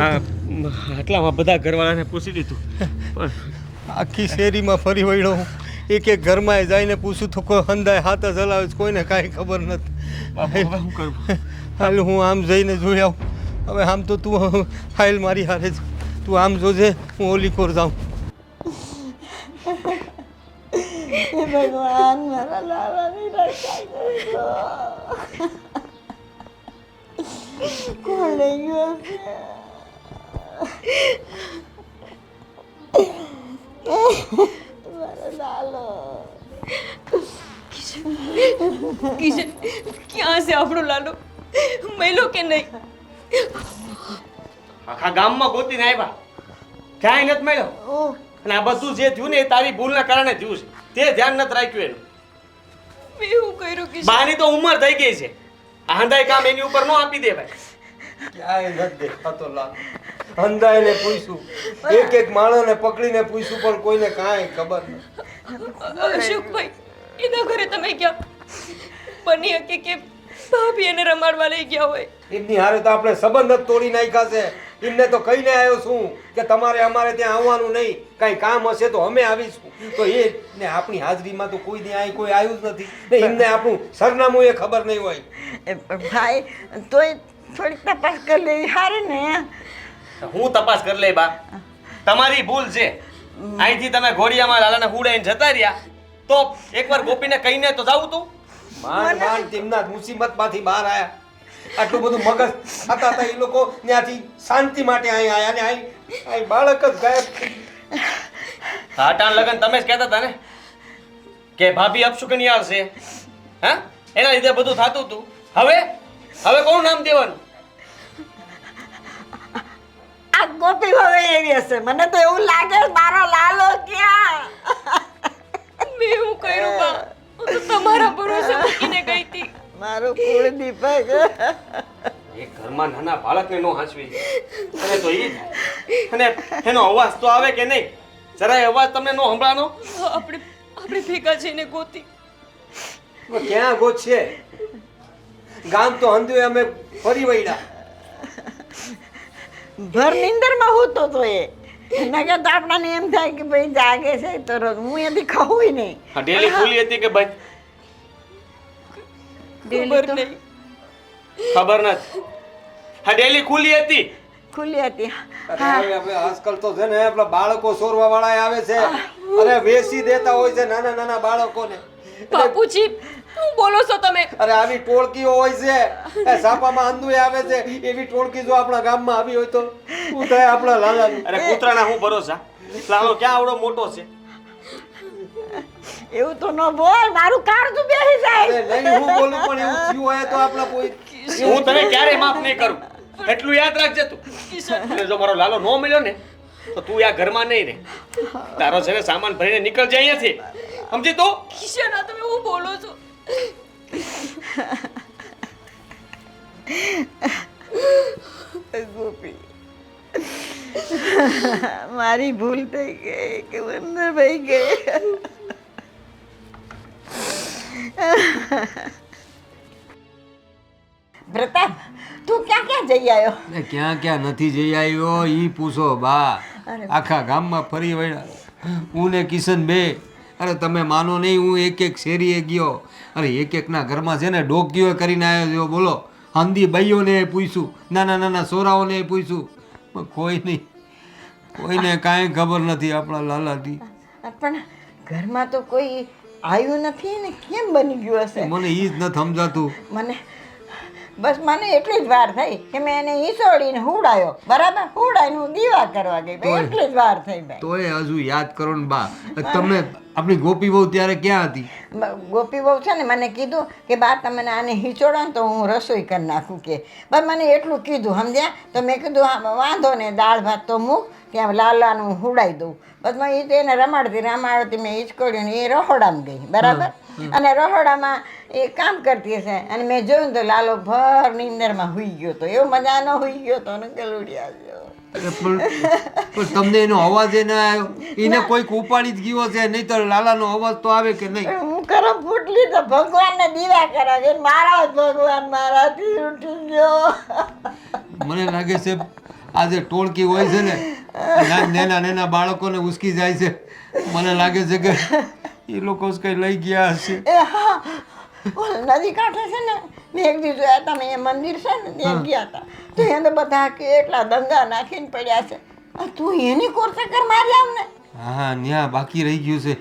આટલામાં બધા ઘરવાળાને પૂછી લીધું પણ આખી શેરીમાં ફરી વળ્યો હું એક એક ઘરમાં જઈને પૂછું તો કોઈ હંધાય હાથ જ હલાવે છે, કોઈને કાંઈ ખબર નથી. બાપુ હવે શું કરું? હાલ હું આમ જઈને જોઈ આવું. હવે આમ તો તું ફાઇલ મારી હારે જ, તું આમ જોજે, હું ઓલી કોર જાઉં. હે ભગવાન મારા લાલાની રક્ષા કરજો. કોણ લઈ ગયો છે? મારો લાલો. કિશન ક્યાં છે આપણો લાલો? મળ્યો કે નહીં? આખા ગામમાં ગોતીને આવ્યા, ક્યાંય નથી મળ્યો. ઓહ, અને આ બધું જે થયું ને એ તારી ભૂલના કારણે થયું છે. તે ધ્યાન નથી રાખ્યું એનું. મેં એવું કર્યું કિશન? બાની તો ઉંમર થઈ ગઈ છે. આ હંધાય કામ એની ઉપર ન આપી દે ભાઈ. ક્યાંય નથી દેખાતો લાલ. હંધાઈને પૂછ્યું, એક એક માણસને પકડીને પૂછ્યું, પણ કોઈને કાંઈ ખબર નથી. અશોકભાઈ, એના ઘરે તમે ક્યાં? બની શકે કે ભાભી એને રમાડવા લઈ ગયા હોય. એમની હારે તો આપણે સંબંધ જ તોડી નાખ્યા છે. એમને તો કહીને આવ્યો છું કે તમારે અમારે ત્યાં આવવાનું નહીં, કાંઈ કામ હશે તો અમે આવીશું. તો એ ને આપણી હાજરીમાં તો કોઈ દી અહીં કોઈ આવ્યું જ નથી ને એમને આપણું સરનામું એ ખબર નહીં હોય. ભાઈ તોય થોડીક તપાસ કરી લેવી સારી ને. હું તપાસ કરી લઈ બા. તમારી ભૂલ છે. અહીંથી તમે ઘોડિયામાં લાલાને હુડાઈને જતા રહ્યા તો એકવાર ગોપીને કહીને તો જાવું તું. માંડ માંડ તેમના મુસીબતમાંથી બહાર આવ્યા. આટલું બધું મગજ ખાતા હતા એ લોકો, ત્યાંથી શાંતિ માટે અહીં આવ્યા ને અહીં બાળક જ ગાયબ થઈ. હાટાણ લગન તમે જ કહેતા હતા ને કે ભાભી અપશુકનિયાળ છે. હા, એના લીધે બધું થતું હતું. હવે હવે કોણ નામ દેવાનું? આ ગોપી હવે એવી હશે. મને તો એવું લાગે મારો લાલો ક્યાં. મેં એવું કર્યું બા? હું તો તમારા ભરોસે મૂકીને ગઈ હતી. મારો કુળ દીપક. એક ઘરમાં નાના બાળકને નો હાંચવી અને તો ઈ અને એનો અવાજ તો આવે કે નહીં? જરાય અવાજ તમને નો સંભળાનો? આપણે ભેગા જઈને ગોતી. ક્યાં ગોત છે? ગામ તો હંધુએ અમે ફરી વળ્યા. ભર નીંદરમાં હોતો તો એ એના કરતા આપણને એમ થાય કે ભાઈ જાગે છે તો હું એથી ખાવું નહીં. હા, ડેલી ખુલી હતી કે બંધ? ખબર નહીં. ખબર નથી. હા, ડેલી ખુલી હતી. ખુલ્લી હતી. અરે હવે આજકાલ તો છે ને આપણા બાળકો સોરવા વાળા આવે છે, અરે વેચી દેતા હોય છે નાના નાના બાળકોને. બાપુજી, શું બોલો છો તમે? અરે આવી ટોળકીઓ હોય છે, એ સાપામાં અંધુએ આવે છે, એવી ટોળકી જો આપણા ગામમાં આવી હોય તો શું થાય આપણા લાલાનું? અરે કૂતરાના હું ભરોસા? લાલો ક્યાં આવડો મોટો છે? એવું તો ન બોલ, મારું કાળજું બેસી જાય. અરે નહીં હું બોલું, પણ એવું થયું હોય તો આપણા કોઈ હું તને ક્યારેય માફ નહીં કરું. એટલું યાદ રાખજે તું. અને જો મારો લાલો નો મળ્યો ને તો તું આ ઘરમાં નહીં રહે. તારો છે ને સામાન ભરીને નીકળ જાય અહીંયાથી. સમજી તું? કિશન, આ તમે શું બોલો છો? ગોપી, મારી ભૂલ થઈ ગઈ કે અંદર ભાઈ ગઈ. પ્રતાપ, તું ક્યાં ક્યાં જઈ આવ્યો? ક્યાં ક્યાં નથી જઈ આવ્યો ઈ પૂછો બા. આખા ગામમાં ફરી વળ્યા હું ને કિશન બે. અરે તમે માનો નહીં, હું એક એક શેરીએ ગયો. અરે એક એકના ઘરમાં છે ને ડોકીઓ કરીને આવ્યો છો. બોલો, હંદી ભાઈઓને પૂછ્યું, નાના નાના છોરાઓને પૂછ્યું, પણ કોઈ નહીં, કોઈને કાંઈ ખબર નથી આપણા લાલાથી. પણ ઘરમાં તો કોઈ આવ્યું નથી ને કેમ બની ગયું હશે? મને ઈ જ નથી સમજાતું. મને એટલી જ વાર થઈ કે મેં એને ઈસોડીને હુડાયો. બરાબર, હુડાઈને હું દીવા કરવા ગઈ. એટલી જ વાર થઈ ભાઈ. તોય હજુ યાદ કરો ને બા, તમે આપણી ગોપી બહુ ત્યારે ક્યાં હતી? ગોપી બહુ છે ને મને કીધું કે બા તમે આને હિંચોડો ને તો હું રસોઈ કરી નાખું કે. બસ મને એટલું કીધું, સમજ્યા? તો મેં કીધું હા વાંધો ને, દાળ ભાત તો મૂક, ત્યાં લાલાનું હું હુડાઈ દઉં. બસ મેં એ તો એને રમાડતી મેં હિંચકોડ્યું ને એ રહોડામાં ગઈ. બરાબર, અને રહોડામાં એ કામ કરતી હશે અને મેં જોયું તો લાલો ભર નીંદરમાં હુઈ ગયો તો. એવો મજાનો હુઈ ગયો તો ને ગલુડી આવ્યો. પણ તમને એનો અવાજ એ ના આવ્યો? એને કોઈક ઉપાડી જ ગયો છે, નહીં તો લાલાનો અવાજ તો આવે કે નહીં? હું કરમ ફૂટલી તો ભગવાનને દીવા કરાવે. મારા ભગવાન મારાથી ઉઠી ગયો. મને લાગે છે આ જે ટોળકી હોય છે ને નાના નાના બાળકોને ઉસકી જાય છે. મને લાગે છે કે એ લોકો જ કંઈ લઈ ગયા હશે. એ હા ઓલ નદી કાંઠે છે ને મેં એક દી જોયા હતા, મેં એ મંદિર છે ને ત્યાં ગયા હતા તો એને બધા કેટલા દંગા નાખીને પડ્યા છે. આ તું એની કોરચક્કર મારી આવ ને. હા ન્યા બાકી રહી ગયું છે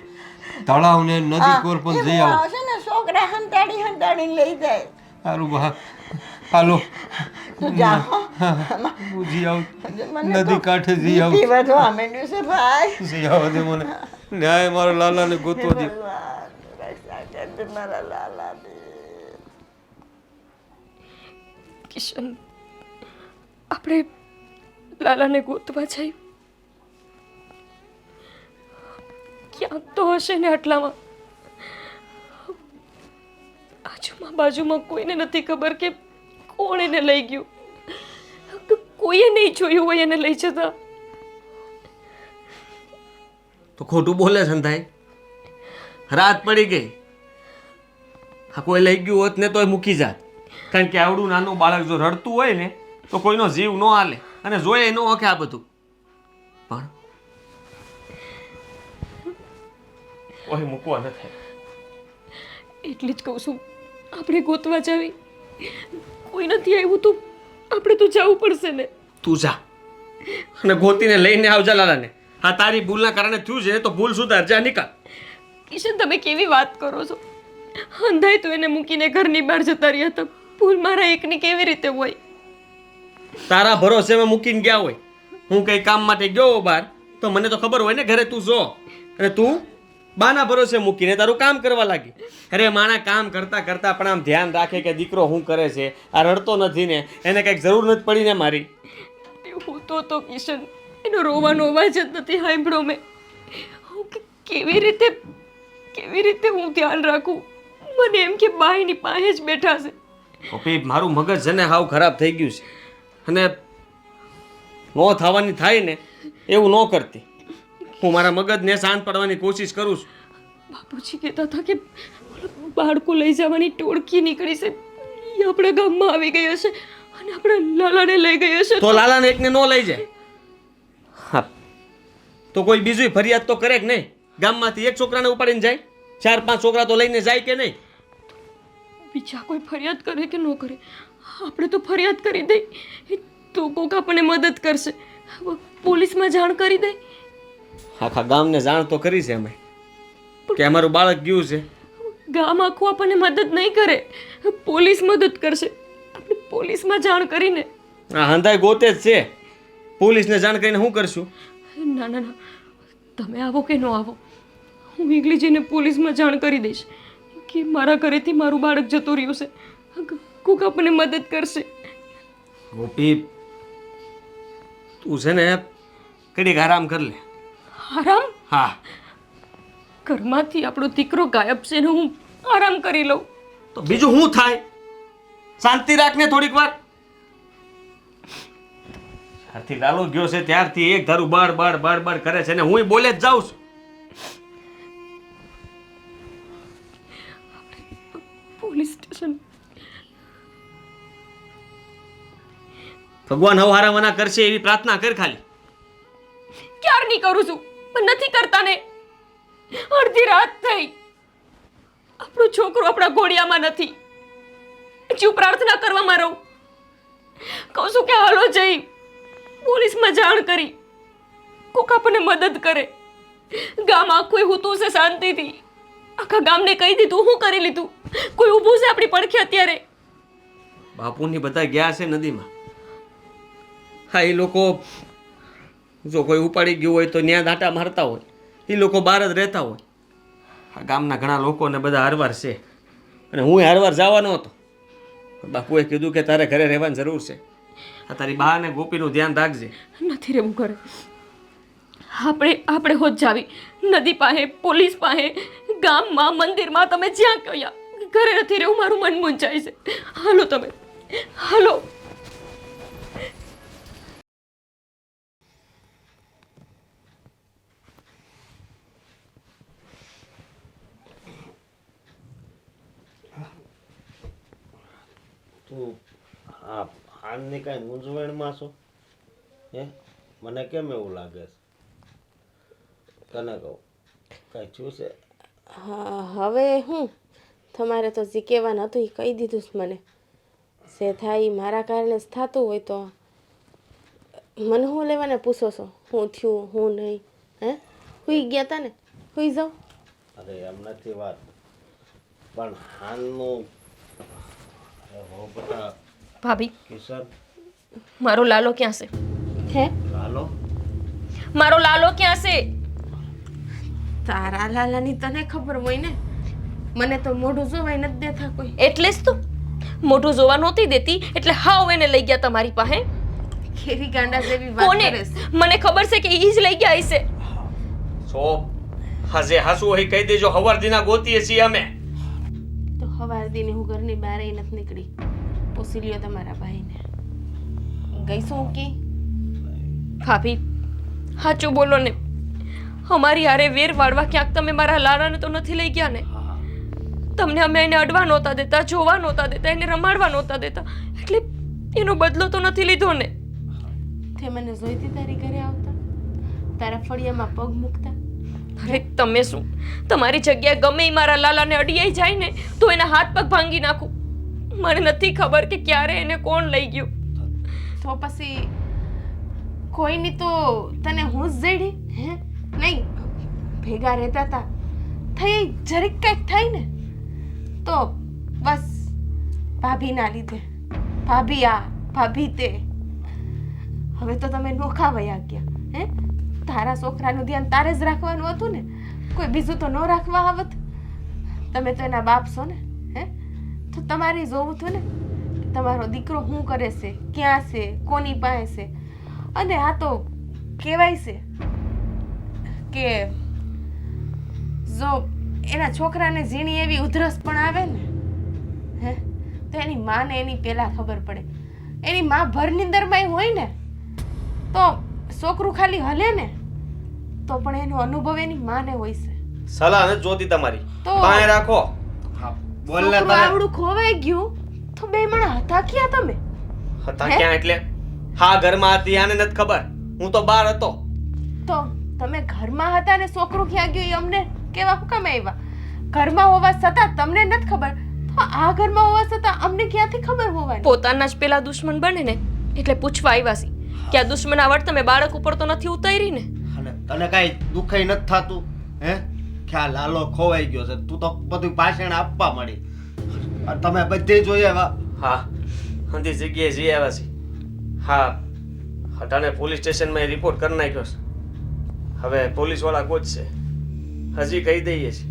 તળાવ ને નદી કોર પણ જઈ આવો. આવશે ને છોકરા હંતાડીને લઈ જાય. સારું બા હાલો તું જા હો. હું જી આવું મને નદી કાંઠે જઈ આવું. બીપી વધવા માંડ્યું છે ભાઈ. જઈ આવો દે મને ન્યાય મારા લાલાને ગોતવો દે. ભગવાન, રક્ષા કરજે મારા લાલાની. કિશન આપણે લાલાને ગોતવા જઈએ. ક્યાંક તો હશે ને આટલામાં. બાજુમાં કોઈને નથી ખબર કે કોણ એને લઈ ગયું. કોઈએ નહીં જોયું હોય એને લઈ જતા. તો ખોટું બોલે સંધાય. રાત પડી ગઈ. હા કોઈ લઈ ગયું હોત ને તોય મૂકી જાત. કારણ કે આવડું નાનું બાળક જો રડતું હોય ને તો કોઈનો જીવ ન હાલે અને જોઈએ ન ઓકે આ બધું. પણ કોઈ મૂકવા ન થાય. એટલી જ કહું છું આપણે ગોતવા જાવી. કોઈ નથી આવ્યું તો આપણે તો જવું પડશે ને. તું જા અને ગોતીને લઈને આવજા લાલાને. હા તારી ભૂલના કારણે થયું છે ને તો ભૂલ સુધાર. જા નીકળ. કિશન તમે કેવી વાત કરો છો? અંધાઈ તો એને મૂકીને ઘરની બહાર જતા રહ્યા હતા. ભૂલ મારા એકની કેવી રીતે હોય? તારા ભરોસે મેં મૂકીને ગયા હોય. હું કઈ કામ માટે ગયો બહાર તો મને તો ખબર હોય ને ઘરે તું જો. અને તું બાના ભરોસે મૂકીને તારું કામ કરવા લાગી. અરે માણા કામ કરતા કરતા પણ આમ ધ્યાન રાખે કે દીકરો શું કરે છે. આ રડતો નથી ને એને કંઈક જરૂર નથી પડી ને મારી. હું તો કિશન એનો રોવાનો અવાજ જ નથી સાંભળ્યો મેં. કેવી રીતે હું ધ્યાન રાખું? મને એમ કે બાઈની પાસે જ બેઠા છે. ઓપી મારું મગજ છે ને હાવ ખરાબ થઈ ગયું છે. અને નો થવાની થાય ને એવું ન કરતી. હું મારા મગજને શાંત પાડવાની કોશિશ કરું છું. બાપુજી કહેતા હતા કે બાળકો લઈ જવાની ટોળકી નીકળી છે. એ આપણા ગામમાં આવી ગઈ હશે અને આપણા લાલાને લઈ ગઈ હશે. તો લાલાને એકને ન લઈ જાય. હા તો કોઈ બીજું ફરિયાદ તો કરે કે નહીં? ગામમાંથી એક છોકરાને ઉપાડીને જાય, 4-5 છોકરા તો લઈને જાય કે નહીં? બીજા કોઈ ફરિયાદ કરે કે ન કરે, આપણે તો ફરિયાદ કરી દઈ તો કોક આપણને મદદ કરશે. પોલીસમાં જાણ કરી દઈ. આખા ગામને જાણ તો કરી છે અમે કે અમારું બાળક ગયું છે. ગામ આખું આપણને મદદ નહીં કરે, પોલીસ મદદ કરશે. આપણે પોલીસમાં જાણ કરીને. આ હંધાઈ ગોતે જ છે. પોલીસને જાણ કરીને શું કરશું? ના ના ના, તમે આવો કે ન આવો, હું એકલી જઈને પોલીસમાં જાણ કરી દઈશ કે મારા ઘરેથી મારું બાળક જતો રહ્યું છે. કોક આપણને મદદ કરશે. ગોપી તું છે ને કડીક આરામ કર લે. આરામ? હા ઘરમાંથી આપણો દીકરો ગાયબ છે ને હું આરામ કરી લઉં તો બીજું શું થાય? શાંતિ રાખને થોડીક વાર. ત્યારથી લાલો ગયો છે ત્યારથી એક ધારું બળ બળ બળ બળ કરે છે ને હું બોલે જ જાઉં છું. Police station. ભગવાન હવારા મના કરશે એવી પ્રાર્થના કર ખાલી. ક્યારની કરું છું પણ નથી કરતા ને. અડધી રાત થઈ, આપણો છોકરો આપણા ઘોડિયામાં નથી. શું પ્રાર્થના કરવામાં રહું? કહું છું કે હાલો જઈ પોલીસમાં જાણ કરી, કોક આપણને મદદ કરે. ગામ આખું હૂતું છે શાંતિથી. આખા ગામને કહી દીધું, શું કરી લીધું? કોઈ ઊભું છે આપણી પડખે અત્યારે? બાપુની બધા ગયા છે નદીમાં. હા એ લોકો જો કોઈ ઉપાડી ગયું હોય તો ન્યા દાંટા મારતા હોય. એ લોકો બહાર જ રહેતા હોય. આ ગામના ઘણા લોકોને બધા હરવાર છે અને હું હરવાર જવાનો હતો. બાપુએ કીધું કે તારે ઘરે રહેવાની જરૂર છે. આ તારી બા અને ગોપીનું ધ્યાન રાખજે. નથી રહેવું ઘરે. આપણે હોત જાવી નદી પાસે, પોલીસ પાસે, ગામમાં, મંદિરમાં, તમે જ્યાં કહ્યા. ઘરે નથી રહેવું, મારું મન મૂંઝાય છે. હાલો તમે, હાલો. તું આ હાલની કાંઈ મૂંઝવણમાં છો? હે મને કેમ એવું લાગે છે? તને કહું કાંઈ થયું છે? હવે હું તમારે તો જે કહેવાનું હતું એ કહી દીધું છે મને. સે થાય ઈ મારા કારણે જ થતું હોય તો મને હું લેવાને પૂછો છો હું થયું હું નહીં? હે હુઈ ગયા તા ને, હુઈ જાઓ. અરે એમ નથી વાત, પણ હાલનું બધા ભાભી, કિશન મારો લાલો ક્યાં છે? હે હાલો મારો લાલો ક્યાં છે? તારા લાલાની તને ખબર હોય ને, મને તો મોઢું જોવાય નથી દેતા કોઈ. એટલે જ તો મોઢું જોવા નહોતી દેતી, એટલે હાવ એને લઈ ગયા તમારી પાસે. કેવી ગાંડા જેવી વાત કોને? કરે છે. મને ખબર છે કે ઈ જ લઈ ગયા હશે. સો હાજે હાસુ હોય કહી દેજો, હવારદીના ગોતીએ છીએ અમે. તો હવાર દીને હું ઘરની બહાર નથી નીકળી. પૂછી લ્યો તમારા ભાઈને. ગઈ શું કે ભાભી, સાચું બોલો ને, અમારી હારે વેર વાળવા ક્યાંક તમે મારા લાલાને તો નથી લઈ ગયા ને? તમને અમે એને અડવા નહોતા દેતા, જોવા નહોતા દેતા, એને રમાડવા નહોતા દેતા, એટલે એનો બદલો તો નથી લીધો ને? તે મને જોઈતી તારી ઘરે આવતા, તારા ફળિયામાં પગ મૂકતા. અરે તમે શું, તમારી જગ્યાએ ગમે ઈ મારા લાલાને અડિયાઈ જાય ને તો એના હાથ પગ ભાંગી નાખું. મને નથી ખબર કે ક્યારે એને કોણ લઈ ગયું. તો પછી કોઈની તો તને હું જ જઈડી હે? નહીં, ભેગા રહેતા હતા, થઈ જરીક કંઈક થઈ ને તો બસ ભાભીના લીધે, ભાભી આ ભાભી તે. હવે તો તમે નોખા વયા ગયા હે? તારા છોકરાનું ધ્યાન તારે જ રાખવાનું હતું ને, કોઈ બીજું તો ન રાખવા આવત. તમે તો એના બાપ છો ને હે? તો તમારે જોવું હતું ને કે તમારો દીકરો શું કરે છે, ક્યાં છે, કોની પાસે છે. અને આ તો કહેવાય છે કે જો એના છોકરાને ઝીણી એવી ઉધરસ પણ આવે ને હે તો એની માને એની પહેલા ખબર પડે. એની માં ભરનિંદરમાં હોય ને તો છોકરું ખાલી હલે ને તો પણ એનો અનુભવ એની માને હોય છે. સલાહ નથી જોતી તમારી, તો પાસે રાખો. બોલ ને છોકરું તને આવડું ખોવાઈ ગયું તો બે માણા હતા ક્યાં તમે? હતા હે? ક્યાં એટલે? હા ઘરમાં હતી, આને નથી ખબર, હું તો બહાર હતો. તો તમે ઘરમાં હતા ને છોકરું ક્યાં ગયું એ અમને કેવા હુકમ આવ્યા? ઘરમાં હોવા છતાં તમને નથી ખબર તો આ ઘરમાં હોવા છતાં અમને ક્યાંથી ખબર હોવાની? પોતાના જ પેલા દુશ્મન બને ને એટલે પૂછવા આવ્યા છે કે આ દુશ્મનાવટ તમે બાળક ઉપર તો નથી ઉતારી ને? અને તને કાંઈ દુખાઈ નથી થતું હે કે આ લાલો ખોવાઈ ગયો છે? તું તો બધું ભાષણ આપવા મળી. અને તમે બધે જોઈએ એવા હા બધી જગ્યાએ જઈ આવ્યા છે. હા હટાને પોલીસ સ્ટેશનમાં રિપોર્ટ કરી નાખ્યો છે. હવે પોલીસવાળા ગોતશે, હજી કહી દઈએ છીએ.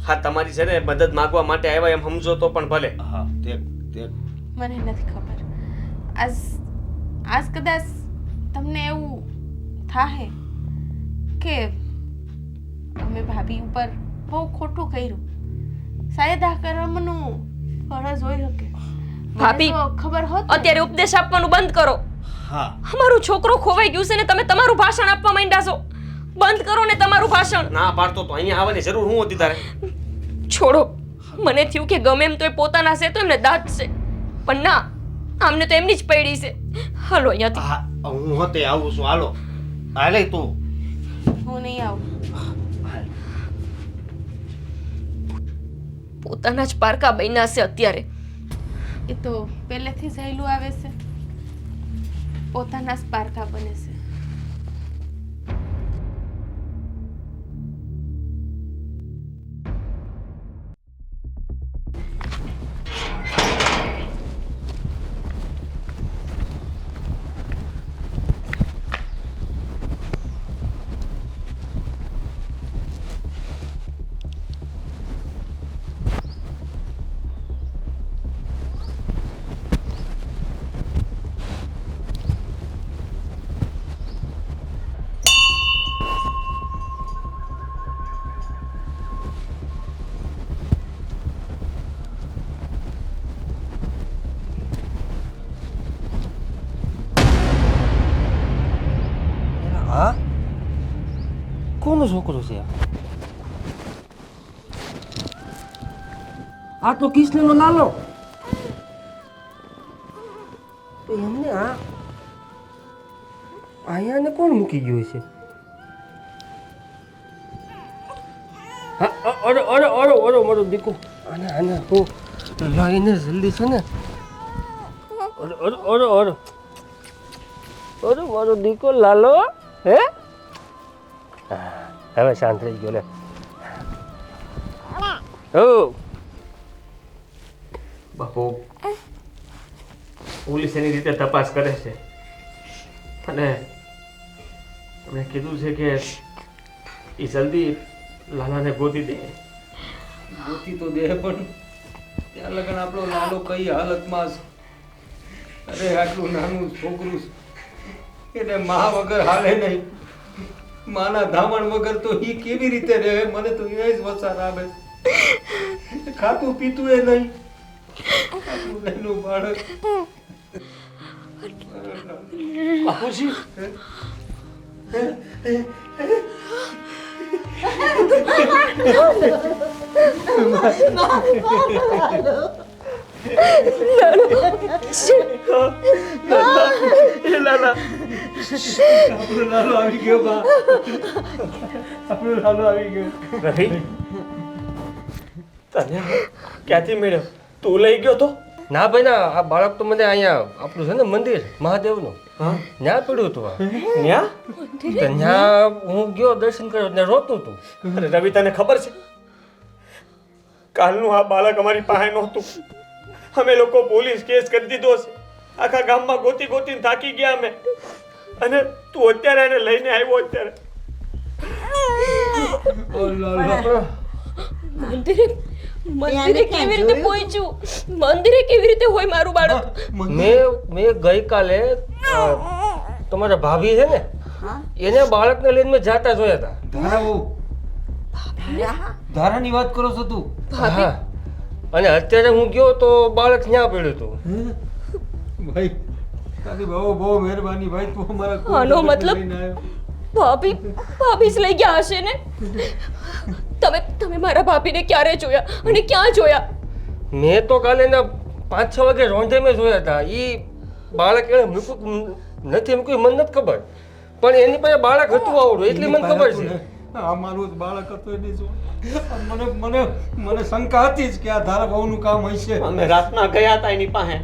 હા તમારી છે ને મદદ માંગવા માટે આવ્યા એમ સમજો તો પણ ભલે. હા તે મને નથી ખબર. આજ કદાચ તમને એવું થાહે કે અમે ભાભી ઉપર બહુ ખોટું કર્યું. શાયદ આ કર્મનું ફળ જ હોય શકે. ભાભી, મને તો ખબર હોત ને. અત્યારે ઉપદેશ આપવાનું બંધ કરો. હા અમારું છોકરો ખોવાઈ ગયું છે ને તમે તમારું ભાષણ આપવા માંડ્યા છો. બંધ કરો ને તમારું ભાષણ. ના પાડતો તો અહીંયા આવવાની જરૂર શું હતી તારે? છોડો. મને થયું કે ગમે એમ તો એ પોતાના છે તો એમને દાંત છે, પણ ના, આમને તો એમની જ પડી છે. હાલો અહીંયાથી. હા હું હોતે આવું છું. હાલો હાલે તું. હું નહીં આવું. પોતાના જ પારકા બન્યા છે અત્યારે. એ તો પહેલેથી જ હેલું આવે છે, પોતાના જ પારકા બને છે. હા કોનો છોકરો છે આ? તો કિશનનો લાલો. તો એમને અહીંયા ને કોણ મૂકી ગયું છે? હા ઓરો મારો દીકુ આને આને હું લાઈને જલ્દી છે ને ઓરો મારો દીકો લાલો હે હવે શાંત થઈ ગયો લે ઓ બાપુ પોલીસ એની રીતે તપાસ કરે છે અને એમણે કીધું છે કે એ જલ્દી લાલાને ગોતી દે. ગોતી તો દે પણ ત્યાં લગન આપણો લાલો કઈ હાલતમાં છે. અરે આટલું નાનું છોકરું છે એને મા વગર હાલે નહીં. માના ધામણ વગર તો ઈ કેવી રીતે રહે? મને તો એ જ વસાર આવે છે. ખાતું પીતું એ નહીં. આટલું નાનું બાળક. બાપુજી આપણો લાલો આવી ગયો બા. આપણો લાલો આવી ગયો. રવિ તને ક્યાંથી મળ્યો? તું લઈ ગયો તો? ના ભાઈ ના, આ બાળક તો મને અહીંયા આપણું છે ને મંદિર મહાદેવનું ત્યાં પડ્યું હતું. ન્યા? ત્યાં હું ગયો દર્શન કર્યો ને રોતું હતું. અરે રવિ તને ખબર છે કાલનું આ બાળક અમારી પાસે નહોતું. અમે લોકો પોલીસ કેસ કરી દીધો છે. આખા ગામમાં ગોતી ગોતીને થાકી ગયા અમે. અને તું અત્યારે એને લઈને આવ્યો અત્યારે. મંદિરે કેવી રીતે પહોંચ્યું? મંદિરે કેવી રીતે હોય મારું બાળક? મેં ગઈકાલે તમારા ભાભી છે ને એને બાળકને લઈને મેં જાતા જોયા હતા. ધારાની વાત કરો છો તું? હા. અને અત્યારે હું ગયો તો બાળક ત્યાં પડ્યું હતું. ભાઈ તારી બહુ મહેરબાની ભાઈ, તું અમારા આનો મતલબ ભાભી જ લઈ ગયા હશે ને? તમે મારા ભાભીને ક્યારે જોયા અને ક્યાં જોયા? મેં તો કાલે ના 5-6 વાગે રોંઢે મેં જોયા હતા. ઈ બાળક એને મૂક્યું નથી મૂક્યું મને નથી ખબર, પણ એની પાસે બાળક હતું આવડું એટલી મને ખબર છે. અમારું જ બાળક હતું એની જો મને શંકા હતી જ કે આ ધારા બહુનું કામ હશે. અમે રાતના ગયા હતા એની પાસે.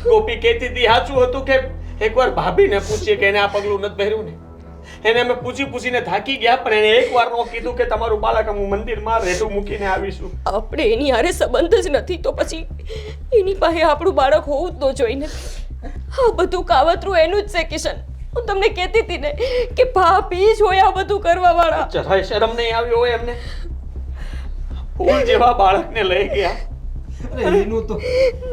ગોપી કહેતી હતી સાચું હતું કે એકવાર ભાભીને પૂછીએ કે એને આ પગલું નથી ભર્યું ને. એને અમે પૂછીને થાકી ગયા, પણ એને એકવાર નો કીધું કે તમારું બાળક હું મંદિરમાં રેઢું મૂકીને આવીશું. આપણે એની હારે સંબંધ જ નથી તો પછી એની પાસે આપણું બાળક હોવું જ ન જોઈને. આ બધું કાવતરું એનું જ છે કિશન. હું તમને કહેતી હતી ને કે ભાભી જ હોય આ બધું કરવા વાળા. જરાય શરમ નહીં આવ્યો હોય એમને? ફૂલ જેવા બાળકને લઈ ગયા. એનું તો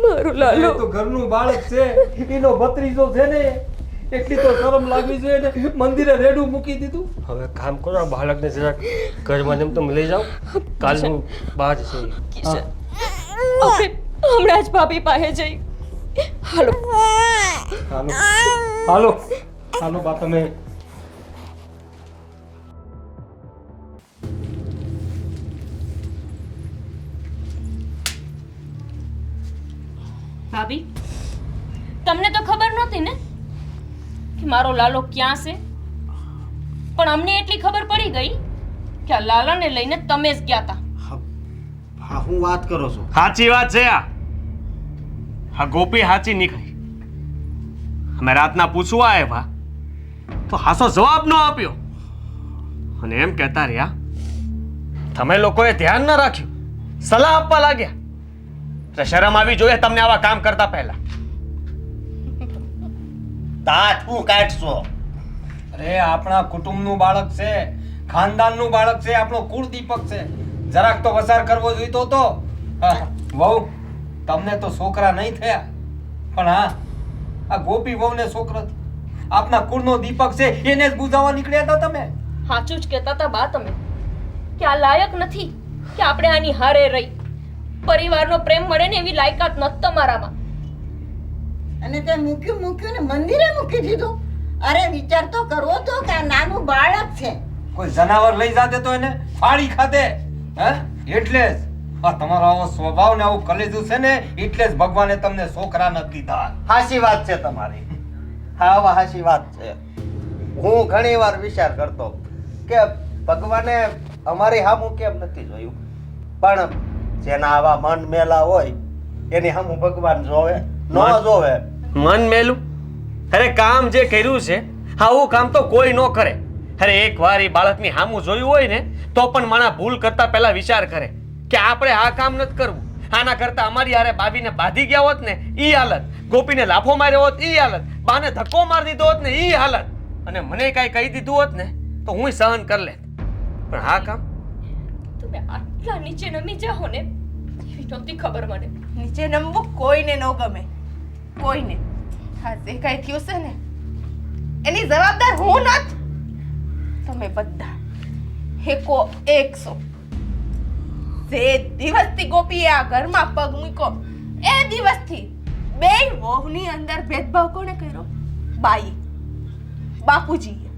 મારું લાલો તો ઘરનું બાળક છે, એનો ભત્રીજો છે ને, એટલી તો શરમ લાગવી જોઈએ ને. મંદિરે રેડું મૂકી દીધું. હવે કામ કરો, આ બાળકને જરાક ઘરમાં જેમ તમે લઈ જાઓ. કાલનું બાદ છે. કિશન આપણે હમણાં જ ભાભી પાસે જઈ. હાલો હાલો હાલો બા તમે. ભાભી તમને તો ખબર નહોતી ને કે મારો લાલો ક્યાં છે? પણ અમને એટલી ખબર પડી ગઈ કે આ લાલાને લઈને તમે જ ગયા હતા. હા, હું વાત કરો છો? સાચી વાત છે આ. હા, ગોપી સાચી નીકળી. અમે રાતના પૂછવા આવ્યા તો હાસો જવાબ ન આપ્યો અને એમ કહેતા રહ્યા તમે લોકોએ ધ્યાન ન રાખ્યું, સલાહ આપવા લાગ્યા. એટલે શરમ આવી જોઈએ તમને આવા કામ કરતા પહેલા. તાટ હું કાઢશો? અરે આપણા કુટુંબનું બાળક છે, ખાનદાનનું બાળક છે, આપણો કુળ દીપક છે. જરાક તો વસાર કરવો જોઈતો તો. વહુ તમને તો છોકરા નહીં થયા, પણ હા આ ગોપી વહુને છોકરો થયો. આપના કુળનો દીપક છે એને જ બુજાવવા નીકળ્યા હતા તમે. સાચું જ કહેતા હતા બા તમે કે આ લાયક નથી કે આપણે આની હારે રહી. પરિવારનો પ્રેમ મળે ને એવી લાયકાત નથી તમારામાં. અને તે મૂક્યું ને મંદિરે મૂકી દીધું. અરે વિચાર તો કરવો તો કે આ નાનું બાળક છે. કોઈ જનાવર લઈ જાતે તો એને ફાડી ખાતે. હે એટલે જ આ તમારો આવો સ્વભાવ ને આવું કલેજું છે ને, એટલે જ ભગવાને તમને છોકરા નથી દીધા. હાચી વાત છે તમારી. હા, હાચી વાત છે. હું ઘણી વાર વિચાર કરતો કે ભગવાને અમારી હામું કેમ નથી જોયું? પણ જેના આવા મન મેલા હોય એની હામું ભગવાન જોવે ન જોવે? મન મેલું? અરે કામ જે કર્યું છે આવું કામ તો કોઈ ન કરે. અરે એકવાર એ બાળકની હામું જોયું હોય ને તો પણ માણા ભૂલ કરતા પહેલા વિચાર કરે કે આપણે આ કામ નથી કરવું. આના કરતા અમારી હારે ભાભીને બાંધી ગયા હોત ને ઈ હાલત, ગોપીને લાફો માર્યો હોત ઈ હાલત, બાને ધક્કો મારી દીધો હોત ને ઈ હાલત, અને મને કાંઈ કહી દીધું હોત ને તો હું સહન કરી લેત. પણ આ કામ તમે આટલા નીચે નમી જાઓ ને એવી નહોતી ખબર મને. નીચે નમવું કોઈને ન ગમે, કોઈને. હા, જે કાંઈ થયું છે ને એની જવાબદાર હું નથી, તમે બધા એકો એકસો. જે દિવસથી ગોપીએ આ ઘરમાં પગ મૂક્યો એ દિવસથી બેય વહુની અંદર ભેદભાવ કોણે કર્યો? બાઈ, બાપુજીએ.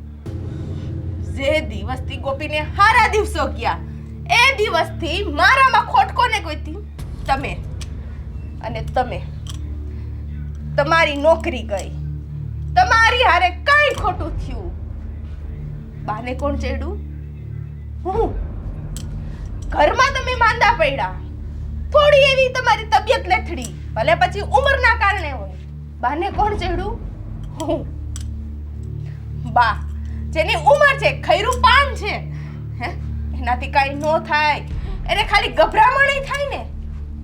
જે દિવસથી ગોપીને હારા દિવસો ગયા એ દિવસથી મારામાં ખોટ કોને ગોતી? તમે. અને તમે, તમારી નોકરી ગઈ, તમારી હારે કઈ ખોટું થયું, બાને કોણ ચડ્યું? હું. ઘરમાં તમે માંદા પડ્યા, થોડી એવી તમારી તબિયત લેથડી, ભલે પછી ઉંમરના કારણે હોય, બાને કોણ ચડ્યું? હું. બા જેની ઉંમર છે, ખૈરું પાન છે, હે, એનાથી કાંઈ ન થાય, એને ખાલી ગભરામણ થાય ને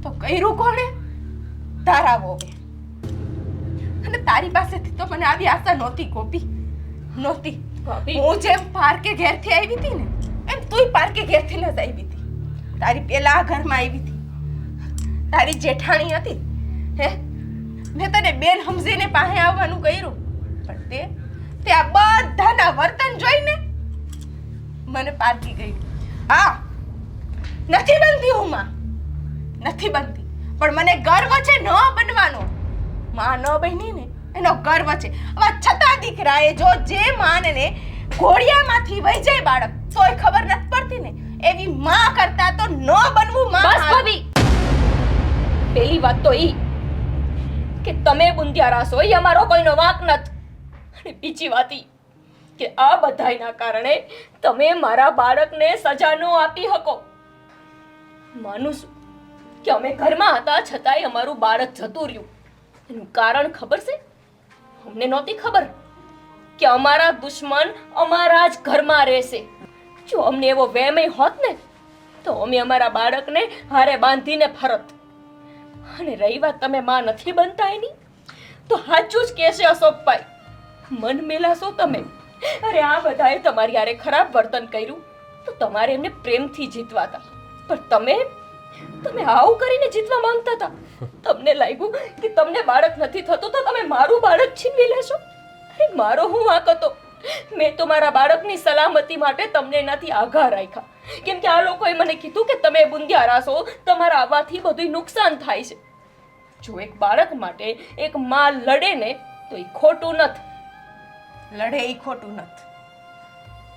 તો કર્યું કોણે? તારા વોવે. અને તારી પાસેથી તો મને આવી આશા નહોતી ગોપી, નહોતી. ભાભી, હું જેમ પાર્કે ઘેરથી આવી હતી ને એમ તુંય પાર્કે ઘેરથી ન જ આવી હતી. તારી પેલા આ ઘરમાં આવી હતી, તારી જેઠાણી હતી, હે, મેં તને બેન સમજીને પાસે આવવાનું કર્યું, પણ તે આ બધાના વર્તન જોઈને મને પારકી ગઈ. હા, નથી બનતી હું માં, નથી બનતી, પણ મને ગર્વ છે ન બનવાનો. માં ન બની ને એનો ગર્વ છે. હવે છતાં દીકરાએ જો જે માનને ઘોડિયામાંથી વહી જાય બાળક તોય ખબર નથી પડતી ને, એવી માં કરતા તો ન બનવું માં. બસ ભાભી, પેલી વાત તો ઈ કે તમે બુંદિયારા છો એ અમારો કોઈનો વાંક નથી, અને બીજી વાત ઈ કે આ બધાયના કારણે તમે મારા બાળકને સજા ન આપી શકો. માનું છું કે અમે ઘરમાં હતા છતાંય અમારું બાળક જતું રહ્યું. એનું કારણ ખબર છે? અમને નહોતી ખબર કે અમારા દુશ્મન અમારા જ ઘરમાં રહેશે. જો અમને એવો વહેમ હોત ને તો અમે અમારા બાળકને હારે બાંધીને ફરત. અને રહી વાત તમે માં નથી બનતા એની, તો સાચું જ કહેશે અશોકભાઈ, મન મેલાશો તમે. અરે આ બધાએ તમારી હારે ખરાબ વર્તન કર્યું તો તમારે એમને પ્રેમથી જીતવા હતા, પણ તમે આવું કરીને જીતવા માંગતા હતા. તમને લાગ્યું કે તમને બાળક નથી થતું તો તમે મારું બાળક છીનવી લેશો. અરે મારો હું વાંક હતો? મેં તો મારા બાળકની સલામતી માટે તમને એનાથી આઘા રાખ્યા, કેમ કે આ લોકોએ મને કીધું કે તમે બુંદિયારા છો, તમારા આવવાથી બધું નુકસાન થાય છે. જો એક બાળક માટે એક માં લડે ને તો એ ખોટું નથી. લડે એ ખોટું નથી,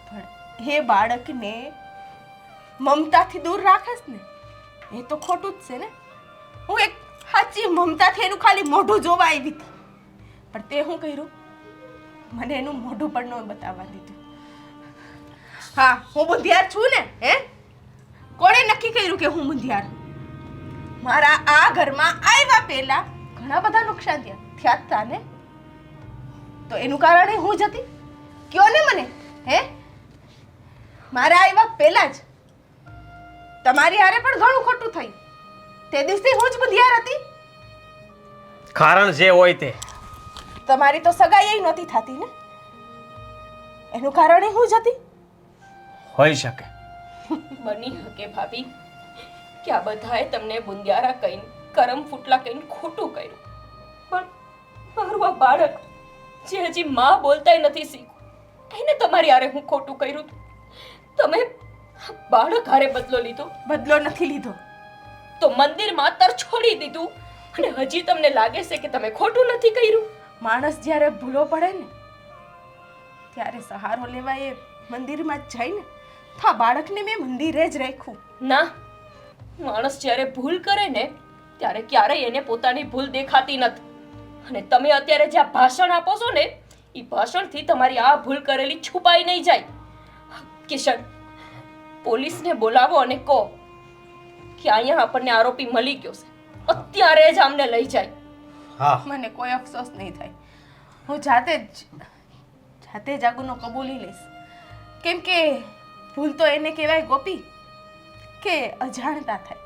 પણ એ બાળકને મમતાથી દૂર રાખેસ ને એ તો ખોટું જ છે ને. હું એક સાચી મમતાથી એનું ખાલી મોઢું જોવા આવી હતી, પણ તે શું કર્યું? મને એનું મોઢું પણ ન બતાવવા દીધું. હા, હું બુંધિયાર છું ને, હે? કોણે નક્કી કર્યું કે હું બુંધિયાર? મારા આ ઘરમાં આવ્યા પહેલા ઘણા બધા નુકસાન થયા હતા ને, તો એનું કારણ હું જ હતી. કયો ને મને, હે? મારા આવ્યા પહેલા જ તમારી હારે પણ ઘણું ખોટું થયું. તે દિવસે હું જ બુંધિયાર હતી. કારણ જે હોય તે. તમારી તો સગાઈ નહોતી થતી ને, એનું કારણ હું જ હતી. હોઈ શકે. બની શકે ભાભી કે આ બધાએ તમને બુંદિયારા કહીને કરમ ફૂટલા કહીને ખોટું કર્યું, પણ મારું આ બાળક જે હજી માં બોલતાય નથી શીખ્યું એને તમારી હારે હું ખોટું કર્યું. તમે બાળક હારે બદલો લીધો. બદલો નથી લીધો તો મંદિરમાં તરછોડી દીધું, અને હજી તમને લાગે છે કે તમે ખોટું નથી કર્યું. માણસ જ્યારે ભૂલો પડે ને ત્યારે સહારો લેવા એ મંદિરમાં જ જાય ને, તો આ બાળકને મેં મંદિરે જ રાખ્યું. ના, માણસ જ્યારે ભૂલ કરે ને ત્યારે ક્યારેય એને પોતાની ભૂલ દેખાતી નથી, અને તમે અત્યારે જ્યાં ભાષણ આપો છો ને એ ભાષણથી તમારી આ ભૂલ કરેલી છુપાઈ નહીં જાય. કિશન, પોલીસને બોલાવો અને કહો કે અહીંયા આપણને આરોપી મળી ગયો છે, અત્યારે જ આમને લઈ જાય. હા મને કોઈ અફસોસ નહીં થાય. હું જાતે જ આ ગુનો કબૂલી લઈશ. કેમ કે ભૂલ તો એને કહેવાય ગોપી કે અજાણતા થાય.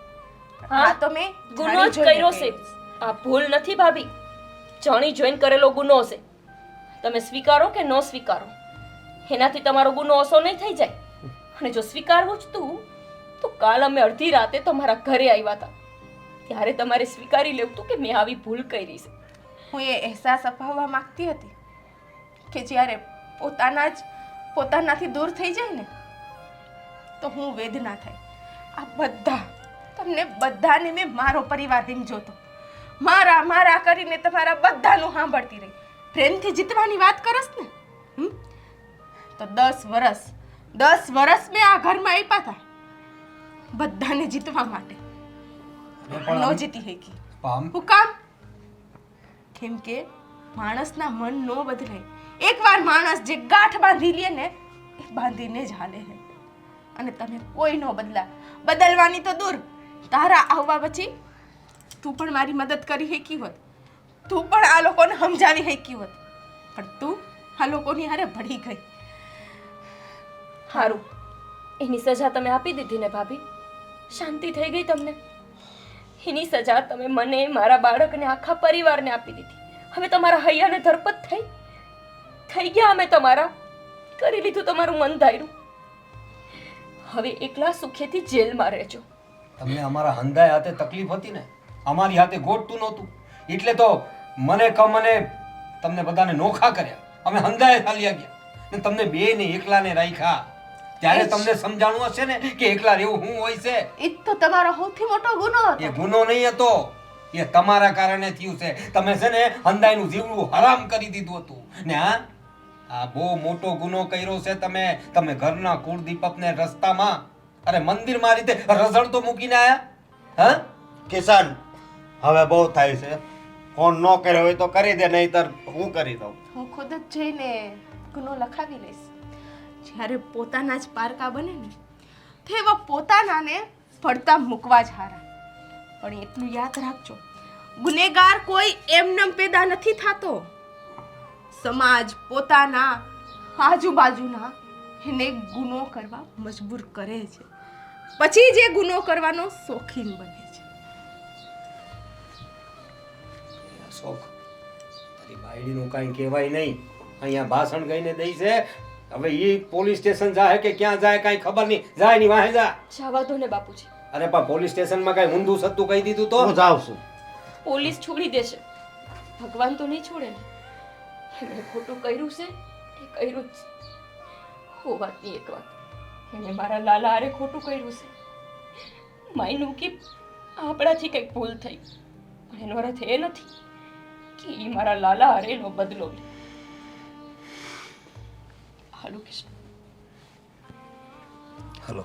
હા, આ તો મેં ગુનો જાણી જ જોઈને કર્યો છે. કર્યું. આ ભૂલ નથી ભાભી, જાણી જોઈને કરેલો ગુનો છે. તમે સ્વીકારો કે ન સ્વીકારો, એનાથી તમારો ગુનો ઓછો નહીં થઈ જાય. અને જો સ્વીકારવું જ તું તો કાલ અમે અડધી રાતે તમારા ઘરે આવ્યા હતા, ત્યારે તમારે સ્વીકારી લેવું તું કે મેં આવી ભૂલ કરી છે. હું એ અહેસાસ અપાવવા માંગતી હતી કે જ્યારે પોતાનાથી દૂર થઈ જાય ને તો હું વેદના થાય. આ બધા તમને બધાને મેં મારો પરિવાર સમજો તો મારા કરીને તમારા બધાનું સાંભળતી રહી. પ્રેમથી જીતવાની વાત કરસ ને તો 10 વર્ષ મેં આ ઘરમાં આપ્યા હતા બધાને જીતવા માટે. ન જીતી શકી. હું કામ? કેમ કે માણસના મન ન બદલાય. એકવાર માણસ જે ગાંઠ બાંધી લે ને એ બાંધીને જ હાલે છે. અને તમે કોઈ ન બદલવાની તો દૂર, તારા આવવા પછી તું પણ મારી મદદ કરી શકી હોત, તું પણ આ લોકોને સમજાવી શકી હોત, પણ તું આ લોકોની હારે ભળી ગઈ. સારું, એની સજા તમે આપી દીધી ને ભાભી, શાંતિ થઈ ગઈ તમને. એની સજા તમે મને, મારા બાળકને, આખા પરિવારને આપી દીધી. હવે તમારા હૈયાને ધરપત થઈ ગયા. અમે તમારા કરી લીધું તમારું મન ધાર્યું. હવે એકલા સુખેથી જેલમાં રહેજો. તમને અમારા હંધાય હાથે તકલીફ હતી ને, અમારી હાથે ગોઠતું નહોતું, એટલે તો મને તમને બધાને નોખા કર્યા. અમે હંધાય ચાલ્યા ગયા ને તમને બેને એકલાને રાખ્યા. ત્યારે તમને સમજાણું હશે ને કે એકલા રહેવું શું હોય છે. એ તો તમારો સૌથી મોટો ગુનો હતો. એ ગુનો નહીં હતો, એ તમારા કારણે થયું છે. તમે છે ને હંધાયનું જીવડું હરામ કરી દીધું હતું ને. આ બહુ મોટો ગુનો કર્યો છે તમે ઘરના કુળદીપકને રસ્તામાં, અરે મંદિરમાં રીતે રઝળતો મૂકીને આયા. હા કિશન, હવે બહુ થાય છે. ફોન ન કર્યો હોય તો કરી દે, નહીતર હું કરી દઉં. હું ખુદ જ જઈને ગુનો લખાવી લઈશ. જ્યારે પોતાના જ પારકા બને ને તેવા પોતાનાને પડતા મૂકવા જ હારા. પણ એટલું યાદ રાખજો, ગુનેગાર કોઈ એમનેમ પેદા નથી થતો. સમાજ પોતાના આજુબાજુના એને ગુનો કરવા મજબૂર કરે છે, પછી જે ગુનો કરવાનો શોખીન બને છે. શોખ તારી બાયડીનું કાંઈ કહેવાય નહીં. અહીંયા ભાષણ ગઈને દઈ છે. હવે એ પોલીસ સ્ટેશન જાય કે ક્યાં જાય કાંઈ ખબર નહીં. જાય ની વાહે જા. જવા દો ને બાપુજી. અરે પણ પોલીસ સ્ટેશનમાં કાંઈ ઊંધું સત્તું કહી દીધું તો હું જાઉં છું. પોલીસ છોડી દેશે, ભગવાન તો નહીં છોડે ને. એમણે ખોટું કર્યું છે એ કર્યું જ છે. હો વાતની એક વાત, એમણે મારા લાલા હારે ખોટું કર્યું છે. માયનું કે આપણાથી કંઈક ભૂલ થઈ, પણ એનો અર્થ એ નથી કે એ મારા લાલા હારે એનો બદલો લે. હાલો કિશન. હલો.